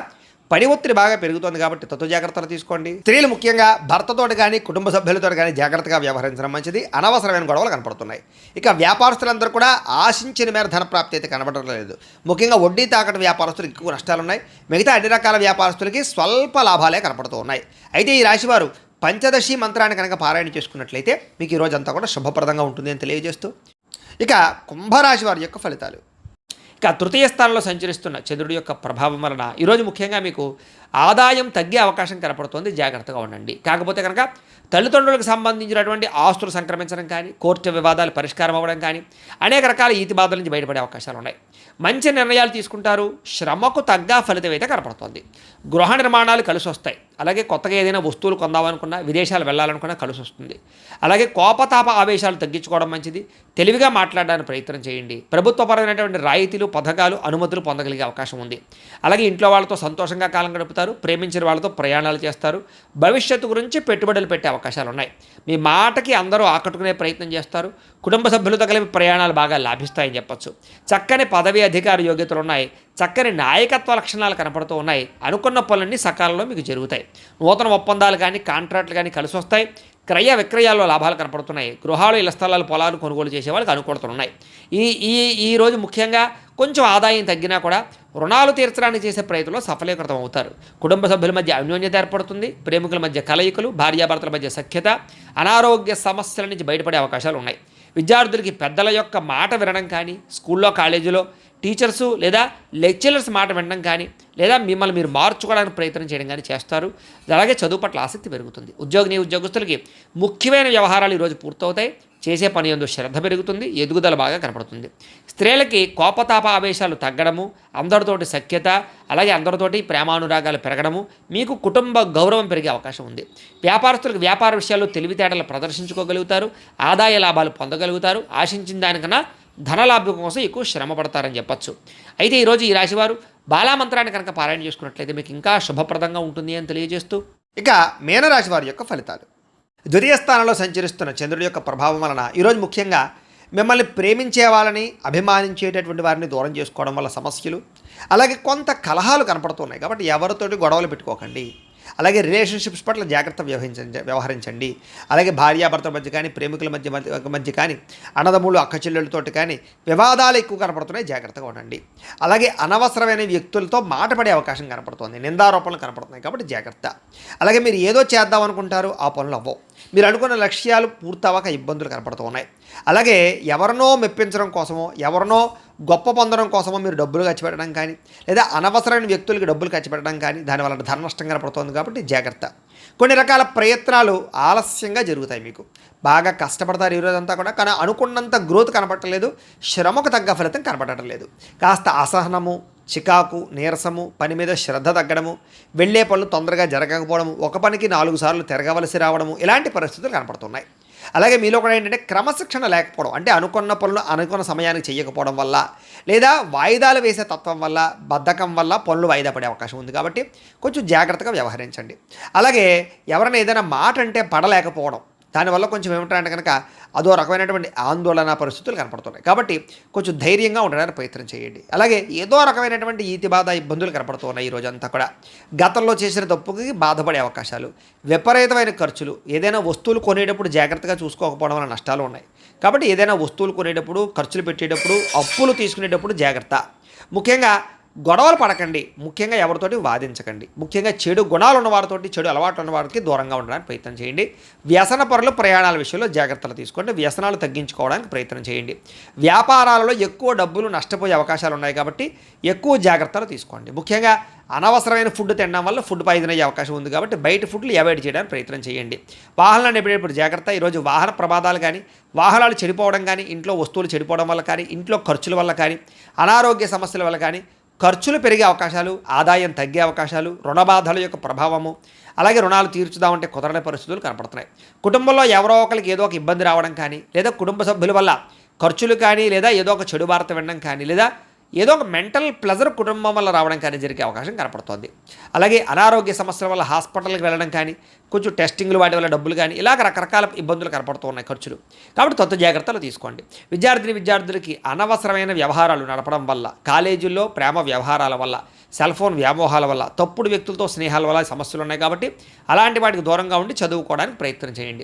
పని ఒత్తిడి బాగా పెరుగుతుంది. కాబట్టి తత్వ జాగ్రత్తలు తీసుకోండి. స్త్రీలు ముఖ్యంగా భర్తతోటి కానీ కుటుంబ సభ్యులతో కానీ జాగ్రత్తగా వ్యవహరించడం మంచిది. అనవసరమైన గొడవలు కనపడుతున్నాయి. ఇక వ్యాపారస్తులందరూ కూడా ఆశించిన మేర ధన ప్రాప్తి అయితే కనబడడం లేదు. ముఖ్యంగా వడ్డీ తాకట్టు వ్యాపారస్తులకు ఎక్కువ నష్టాలు ఉన్నాయి. మిగతా అన్ని రకాల వ్యాపారస్తులకి స్వల్ప లాభాలే కనపడుతూ ఉన్నాయి. అయితే ఈ రాశివారు పంచదశి మంత్రాన్ని కనుక పారాయణ చేసుకున్నట్లయితే మీకు ఈ రోజంతా కూడా శుభప్రదంగా ఉంటుంది అని తెలియజేస్తూ, ఇక కుంభరాశి వారి యొక్క ఫలితాలు. ఇక తృతీయ స్థానంలో సంచరిస్తున్న చంద్రుడి యొక్క ప్రభావం వలన ఈరోజు ముఖ్యంగా మీకు ఆదాయం తగ్గే అవకాశం కనపడుతుంది. జాగ్రత్తగా ఉండండి. కాకపోతే కనుక తల్లిదండ్రులకు సంబంధించినటువంటి ఆస్తులు సంక్రమించడం కానీ, కోర్టు వివాదాలు పరిష్కారం అవ్వడం కానీ, అనేక రకాల ఈతి బాధల నుంచి బయటపడే అవకాశాలు ఉన్నాయి. మంచి నిర్ణయాలు తీసుకుంటారు. శ్రమకు తగ్గ ఫలితం అయితే కనపడుతుంది. గృహ నిర్మాణాలు కలిసి వస్తాయి. అలాగే కొత్తగా ఏదైనా వస్తువులు కొందామనుకున్నా, విదేశాలు వెళ్ళాలనుకున్నా కలిసి వస్తుంది. అలాగే కోపతాప ఆవేశాలు తగ్గించుకోవడం మంచిది. తెలివిగా మాట్లాడడానికి ప్రయత్నం చేయండి. ప్రభుత్వపరమైనటువంటి రాయితీలు, పథకాలు, అనుమతులు పొందగలిగే అవకాశం ఉంది. అలాగే ఇంట్లో వాళ్ళతో సంతోషంగా కాలం గడుపుతారు. ప్రేమించిన వాళ్ళతో ప్రయాణాలు చేస్తారు. భవిష్యత్తు గురించి పెట్టుబడులు పెట్టే అవకాశాలు ఉన్నాయి. మీ మాటకి అందరూ ఆకట్టుకునే ప్రయత్నం చేస్తారు. కుటుంబ సభ్యులతో కలిపి ప్రయాణాలు బాగా లాభిస్తాయని చెప్పచ్చు. చక్కని పదవి అధికార యోగ్యతలు ఉన్నాయి. చక్కని నాయకత్వ లక్షణాలు కనపడుతూ ఉన్నాయి. అనుకున్న పనులన్నీ సకాలంలో మీకు జరుగుతాయి. నూతన ఒప్పందాలు కానీ, కాంట్రాక్టులు కానీ కలిసి వస్తాయి. క్రయ విక్రయాల్లో లాభాలు కనపడుతున్నాయి. గృహాలు, ఇళ్ల స్థలాలు, పొలాలు కొనుగోలు చేసే వాళ్ళకి అనుకూలతలున్నాయి. ఈరోజు ముఖ్యంగా కొంచెం ఆదాయం తగ్గినా కూడా రుణాలు తీర్చడానికి చేసే ప్రయత్నంలో సఫలీకృతం అవుతారు. కుటుంబ సభ్యుల మధ్య అన్యోన్యత ఏర్పడుతుంది. ప్రేమికుల మధ్య కలయికలు, భార్యాభర్తల మధ్య సఖ్యత, అనారోగ్య సమస్యల నుంచి బయటపడే అవకాశాలు ఉన్నాయి. విద్యార్థులకి పెద్దల యొక్క మాట వినడం కానీ, స్కూల్లో, కాలేజీలో టీచర్సు లేదా లెక్చరర్స్ మాట వినడం కానీ, లేదా మిమ్మల్ని మీరు మార్చుకోవడానికి ప్రయత్నం చేయడం కానీ చేస్తారు. అలాగే చదువు పట్ల ఆసక్తి పెరుగుతుంది. ఉద్యోగస్తులకి ముఖ్యమైన వ్యవహారాలు ఈరోజు పూర్తవుతాయి. చేసే పని యందు శ్రద్ధ పెరుగుతుంది. ఎదుగుదల బాగా కనపడుతుంది. స్త్రీలకి కోపతాప ఆవేశాలు తగ్గడము, అందరితోటి సఖ్యత, అలాగే అందరితోటి ప్రేమానురాగాలు పెరగడము, మీకు కుటుంబ గౌరవం పెరిగే అవకాశం ఉంది. వ్యాపారస్తులకు వ్యాపార విషయాల్లో తెలివితేటలు ప్రదర్శించుకోగలుగుతారు. ఆదాయ లాభాలు పొందగలుగుతారు. ఆశించిన దానికన్నా ధనలాభం కోసం ఎక్కువ శ్రమ పడతారని చెప్పచ్చు. అయితే ఈరోజు ఈ రాశివారు బాలామంత్రాన్ని కనుక పారాయణ చేసుకున్నట్లయితే మీకు ఇంకా శుభప్రదంగా ఉంటుంది అని తెలియజేస్తూ, ఇక మీనరాశి వారి యొక్క ఫలితాలు. ద్వితీయ స్థానంలో సంచరిస్తున్న చంద్రుడి యొక్క ప్రభావం వలన ఈరోజు ముఖ్యంగా మిమ్మల్ని ప్రేమించే వాళ్ళని, అభిమానించేటటువంటి వారిని దూరం చేసుకోవడం వల్ల సమస్యలు, అలాగే కొంత కలహాలు కనపడుతున్నాయి. కాబట్టి ఎవరితోటి గొడవలు పెట్టుకోకండి. అలాగే రిలేషన్షిప్స్ పట్ల జాగ్రత్త వ్యవహరించండి. అలాగే భార్యాభర్తల మధ్య కానీ, ప్రేమికుల మధ్య కానీ, అన్నదమ్ములు అక్క చెల్లెళ్ళతోటి కానీ వివాదాలు ఎక్కువ కనపడుతున్నాయి, జాగ్రత్తగా ఉండండి. అలాగే అనవసరమైన వ్యక్తులతో మాట పడే అవకాశం కనపడుతుంది, నిందారోపణలు కనపడుతున్నాయి, కాబట్టి జాగ్రత్త. అలాగే మీరు ఏదో చేద్దాం అనుకుంటారు, ఆ పనులు అవ్వవు. మీరు అనుకున్న లక్ష్యాలు పూర్తవక ఇబ్బందులు కనపడుతూ ఉన్నాయి. అలాగే ఎవరినో మెప్పించడం కోసమో, ఎవరినో గొప్ప పొందడం కోసమో మీరు డబ్బులు ఖర్చు పెట్టడం కానీ, లేదా అనవసరమైన వ్యక్తులకి డబ్బులు ఖర్చు పెట్టడం కానీ, దానివల్ల ధన నష్టం కనపడుతుంది. కాబట్టి జాగ్రత్త. కొన్ని రకాల ప్రయత్నాలు ఆలస్యంగా జరుగుతాయి. మీకు బాగా కష్టపడతారు ఈరోజంతా కూడా, కానీ అనుకున్నంత గ్రోత్ కనపడలేదు, శ్రమకు తగ్గ ఫలితం కనపడటం లేదు. కాస్త అసహనము, చికాకు, నీరసము, పని మీద శ్రద్ధ తగ్గడము, వెళ్ళే పనులు తొందరగా జరగకపోవడము, ఒక పనికి 4 సార్లు తిరగవలసి రావడము, ఇలాంటి పరిస్థితులు కనపడుతున్నాయి. అలాగే మీలో కూడా ఏంటంటే క్రమశిక్షణ లేకపోవడం, అంటే అనుకున్న పనులు అనుకున్న సమయానికి చేయకపోవడం వల్ల, లేదా వాయిదాలు వేసే తత్వం వల్ల, బద్ధకం వల్ల పనులు వాయిదా పడే అవకాశం ఉంది. కాబట్టి కొంచెం జాగ్రత్తగా వ్యవహరించండి. అలాగే ఎవరైనా ఏదైనా మాట అంటే పడలేకపోవడం, దానివల్ల కొంచెం ఏమిటంటే కనుక అదో రకమైనటువంటి ఆందోళన పరిస్థితులు కనపడుతున్నాయి. కాబట్టి కొంచెం ధైర్యంగా ఉండడానికి ప్రయత్నం చేయండి. అలాగే ఏదో రకమైనటువంటి ఈతి బాధ ఇబ్బందులు కనపడుతున్నాయి. ఈ రోజంతా కూడా గతంలో చేసిన తప్పుకి బాధపడే అవకాశాలు, విపరీతమైన ఖర్చులు, ఏదైనా వస్తువులు కొనేటప్పుడు జాగ్రత్తగా చూసుకోకపోవడం వల్ల నష్టాలు ఉన్నాయి. కాబట్టి ఏదైనా వస్తువులు కొనేటప్పుడు, ఖర్చులు పెట్టేటప్పుడు, అప్పులు తీసుకునేటప్పుడు జాగ్రత్త. ముఖ్యంగా గొడవలు పడకండి, ముఖ్యంగా ఎవరితోటి వాదించకండి, ముఖ్యంగా చెడు గుణాలు ఉన్నవారితోటి, చెడు అలవాట్లు ఉన్నవారికి దూరంగా ఉండడానికి ప్రయత్నం చేయండి. వ్యసన పరులు ప్రయాణాల విషయంలో జాగ్రత్తలు తీసుకోండి, వ్యసనాలు తగ్గించుకోవడానికి ప్రయత్నం చేయండి. వ్యాపారాలలో ఎక్కువ డబ్బులు నష్టపోయే అవకాశాలు ఉన్నాయి, కాబట్టి ఎక్కువ జాగ్రత్తలు తీసుకోండి. ముఖ్యంగా అనవసరమైన ఫుడ్ తినడం వల్ల ఫుడ్ పాయిజన్ అయ్యే అవకాశం ఉంది, కాబట్టి బయట ఫుడ్లు అవాయిడ్ చేయడానికి ప్రయత్నం చేయండి. వాహనాలు ఎప్పుడెప్పుడు జాగ్రత్త. ఈరోజు వాహన ప్రమాదాలు కానీ, వాహనాలు చెడిపోవడం కానీ, ఇంట్లో వస్తువులు చెడిపోవడం వల్ల కానీ, ఇంట్లో ఖర్చుల వల్ల కానీ, అనారోగ్య సమస్యల వల్ల కానీ ఖర్చులు పెరిగే అవకాశాలు, ఆదాయం తగ్గే అవకాశాలు, రుణబాధల యొక్క ప్రభావము, అలాగే రుణాలు తీర్చుదామంటే కుదరని పరిస్థితులు కనపడుతున్నాయి. కుటుంబంలో ఎవరో ఒకరికి ఏదో ఒక ఇబ్బంది రావడం కానీ, లేదా కుటుంబ సభ్యుల వల్ల ఖర్చులు కానీ, లేదా ఏదో ఒక చెడు వార్త వినడం కానీ, లేదా ఏదో ఒక మెంటల్ ప్లెజర్ కుటుంబం వల్ల రావడం కానీ జరిగే అవకాశం కనపడుతుంది. అలాగే అనారోగ్య సమస్యల వల్ల హాస్పిటల్కి వెళ్ళడం కానీ, కొంచెం టెస్టింగ్లు వాటి వల్ల డబ్బులు కానీ, ఇలాగ రకరకాల ఇబ్బందులు కనపడుతూ ఉన్నాయి, ఖర్చులు. కాబట్టి కొత్త జాగ్రత్తలు తీసుకోండి. విద్యార్థులకి అనవసరమైన వ్యవహారాలు నడపడం వల్ల, కాలేజీల్లో ప్రేమ వ్యవహారాల వల్ల, సెల్ ఫోన్ వ్యామోహాల వల్ల, తప్పుడు వ్యక్తులతో స్నేహాల వల్ల సమస్యలు ఉన్నాయి. కాబట్టి అలాంటి వాటికి దూరంగా ఉండి చదువుకోవడానికి ప్రయత్నం చేయండి.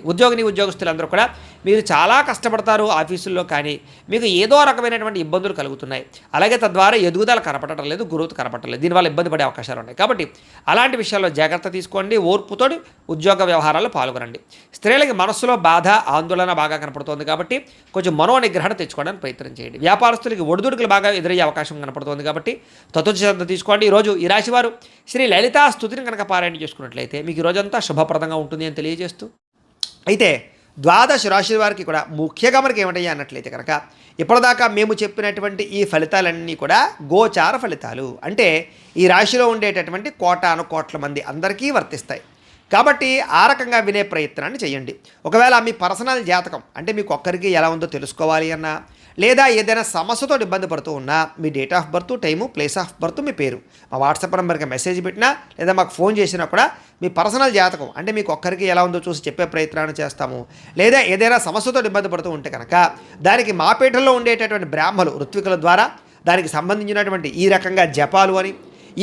ఉద్యోగస్తులందరూ కూడా మీరు చాలా కష్టపడతారు ఆఫీసుల్లో, కానీ మీకు ఏదో రకమైనటువంటి ఇబ్బందులు కలుగుతున్నాయి. అలాగే తద్వారా ఎదుగుదల కనపడటం లేదు, గ్రోత్ కనపడటం లేదు, దీనివల్ల ఇబ్బంది పడే అవకాశాలు ఉన్నాయి. కాబట్టి అలాంటి విషయాల్లో జాగ్రత్త తీసుకోండి. ఓర్పుతోటి ఉద్యోగ వ్యవహారాల్లో పాల్గొనండి. స్త్రీలకి మనస్సులో బాధ, ఆందోళన బాగా కనపడుతోంది, కాబట్టి కొంచెం మనోనిగ్రహణ తెచ్చుకోవడానికి ప్రయత్నం చేయండి. వ్యాపారస్తులకి ఒడిదుడుకులు బాగా ఎదురయ్యే అవకాశం కనపడుతోంది, కాబట్టి తత్వశ్రద్ధ తీసుకోండి. ఈరోజు ఈ రాశివారు శ్రీ లలితా స్తుతిని కనుక పారాయణ చేసుకున్నట్లయితే మీకు ఈ రోజంతా శుభప్రదంగా ఉంటుంది అని తెలియజేస్తూ, అయితే ద్వాదశ రాశి వారికి కూడా ముఖ్యంగా మనకి ఏమిటయ్యా అన్నట్లయితే కనుక ఇప్పటిదాకా మేము చెప్పినటువంటి ఈ ఫలితాలన్నీ కూడా గోచార ఫలితాలు, అంటే ఈ రాశిలో ఉండేటటువంటి కోటాను కోట్ల మంది అందరికీ వర్తిస్తాయి. కాబట్టి ఆ రకంగా వినే ప్రయత్నాన్ని చేయండి. ఒకవేళ మీ పర్సనల్ జాతకం, అంటే మీకు ఒక్కరికి ఎలా ఉందో తెలుసుకోవాలి అన్నా, లేదా ఏదైనా సమస్యతో ఇబ్బంది పడుతూ ఉన్నా, మీ date of birth, time, place of birth, మీ పేరు మా వాట్సాప్ నెంబర్కి మెసేజ్ పెట్టినా, లేదా మాకు ఫోన్ చేసినా కూడా మీ పర్సనల్ జాతకం, అంటే మీకు ఒక్కరికి ఎలా ఉందో చూసి చెప్పే ప్రయత్నాన్ని చేస్తాము. లేదా ఏదైనా సమస్యతో ఇబ్బంది పడుతూ ఉంటే కనుక దానికి మా పీఠంలో ఉండేటటువంటి బ్రాహ్మలు, ఋత్వికుల ద్వారా దానికి సంబంధించినటువంటి ఈ రకంగా జపాలు అని,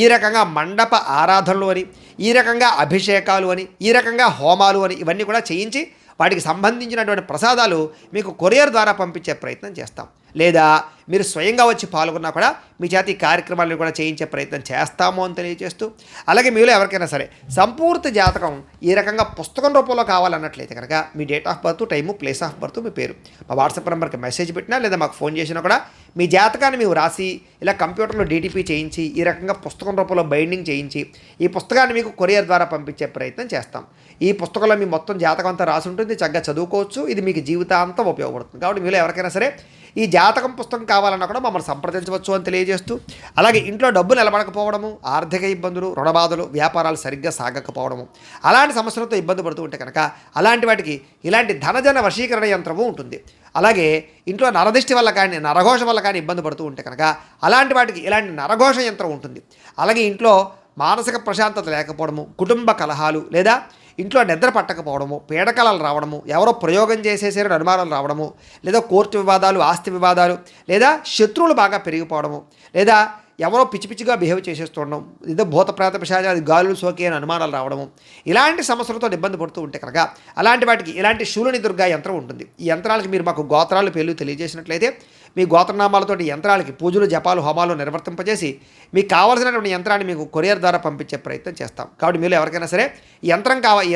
ఈ రకంగా మండప ఆరాధనలు అని, ఈ రకంగా అభిషేకాలు అని, ఈ రకంగా హోమాలు అని, ఇవన్నీ కూడా చేయించి వాటికి సంబంధించినటువంటి ప్రసాదాలు మీకు కొరియర్ ద్వారా పంపించే ప్రయత్నం చేస్తాం. లేదా మీరు స్వయంగా వచ్చి పాల్గొన్నా కూడా మీ చేత ఈ కార్యక్రమాలను కూడా చేయించే ప్రయత్నం చేస్తాము అని తెలియజేస్తూ, అలాగే మీలో ఎవరికైనా సరే సంపూర్తి జాతకం ఈ రకంగా పుస్తకం రూపంలో కావాలన్నట్లయితే కనుక మీ date of birth, time, place of birth, మీ పేరు మా వాట్సాప్ నెంబర్కి మెసేజ్ పెట్టినా, లేదా మాకు ఫోన్ చేసినా కూడా మీ జాతకాన్ని మేము రాసి ఇలా కంప్యూటర్లో డీటీపీ చేయించి ఈ రకంగా పుస్తకం రూపంలో బైండింగ్ చేయించి ఈ పుస్తకాన్ని మీకు కొరియర్ ద్వారా పంపించే ప్రయత్నం చేస్తాం. ఈ పుస్తకంలో మీ మొత్తం జాతకం అంతా రాసి ఉంటుంది, చక్కగా చదువుకోవచ్చు. ఇది మీకు జీవితాంతం ఉపయోగపడుతుంది. కాబట్టి మీలో ఎవరికైనా సరే ఈ జాతకం పుస్తకం కావాలన్నా కూడా మమ్మల్ని సంప్రదించవచ్చు అని తెలియజేస్తూ, అలాగే ఇంట్లో డబ్బు నిలబడకపోవడము, ఆర్థిక ఇబ్బందులు, రుణబాధలు, వ్యాపారాలు సరిగ్గా సాగకపోవడము, అలాంటి సమస్యలతో ఇబ్బంది పడుతూ ఉంటే కనుక అలాంటి వాటికి ఇలాంటి ధనజన వశీకరణ యంత్రము ఉంటుంది. అలాగే ఇంట్లో నరదిష్టి వల్ల కానీ, నరఘోష వల్ల కానీ ఇబ్బంది పడుతూ ఉంటే కనుక అలాంటి వాటికి ఇలాంటి నరఘోష యంత్రం ఉంటుంది. అలాగే ఇంట్లో మానసిక ప్రశాంతత లేకపోవడము, కుటుంబ కలహాలు, లేదా ఇంట్లో నిద్ర పట్టకపోవడము, పీడకలలు రావడము, ఎవరో ప్రయోగం చేసేసారని అనుమానాలు రావడము, లేదా కోర్టు వివాదాలు, ఆస్తి వివాదాలు, లేదా శత్రువులు బాగా పెరిగిపోవడము, లేదా ఎవరో పిచ్చి పిచ్చిగా బిహేవ్ చేసేస్తుండడం, ఏదో భూత ప్రేత పిశాచాది గాలులు సోకి అని అనుమానాలు రావడము, ఇలాంటి సమస్యలతో ఇబ్బంది పడుతూ ఉంటే కనుక అలాంటి వాటికి ఇలాంటి శూలిని దుర్గా యంత్రం ఉంటుంది. ఈ యంత్రాలకి మీరు మాకు గోత్రాలు పేర్లు తెలియజేసినట్లయితే మీ గోత్రనామాలతోటి యంత్రాలకి పూజలు, జపాలు, హోమాలు నిర్వర్తింపజేసి మీకు కావాల్సినటువంటి యంత్రాన్ని మీకు కొరియర్ ద్వారా పంపించే ప్రయత్నం చేస్తాం. కాబట్టి మీరు ఎవరికైనా సరే ఈ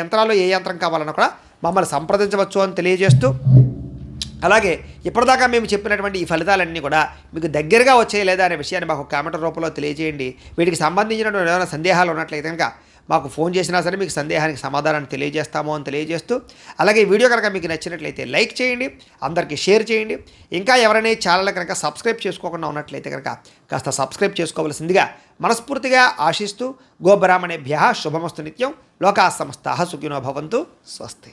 యంత్రాల్లో ఏ యంత్రం కావాలన్నా కూడా మమ్మల్ని సంప్రదించవచ్చు అని తెలియజేస్తూ, అలాగే ఇప్పటిదాకా మేము చెప్పినటువంటి ఈ ఫలితాలన్నీ కూడా మీకు దగ్గరగా వచ్చాయి లేదా అనే విషయాన్ని మాకు కామెంట్ రూపంలో తెలియజేయండి. వీటికి సంబంధించినటువంటి ఏమైనా సందేహాలు ఉన్నట్లయితే కనుక మాకు ఫోన్ చేసినా సరే మీకు సందేహానికి సమాధానాన్ని తెలియజేస్తాము అని తెలియజేస్తూ, అలాగే ఈ వీడియో కనుక మీకు నచ్చినట్లయితే లైక్ చేయండి, అందరికీ షేర్ చేయండి. ఇంకా ఎవరైనా ఛానల్ కనుక సబ్స్క్రైబ్ చేసుకోకుండా ఉన్నట్లయితే కనుక కాస్త సబ్స్క్రైబ్ చేసుకోవాల్సిందిగా మనస్ఫూర్తిగా ఆశిస్తూ, గోబ్రాహ్మణేభ్యః శుభమస్తు నిత్యం. లోకా సమస్తాః సుఖినో భవంతు. స్వస్తి.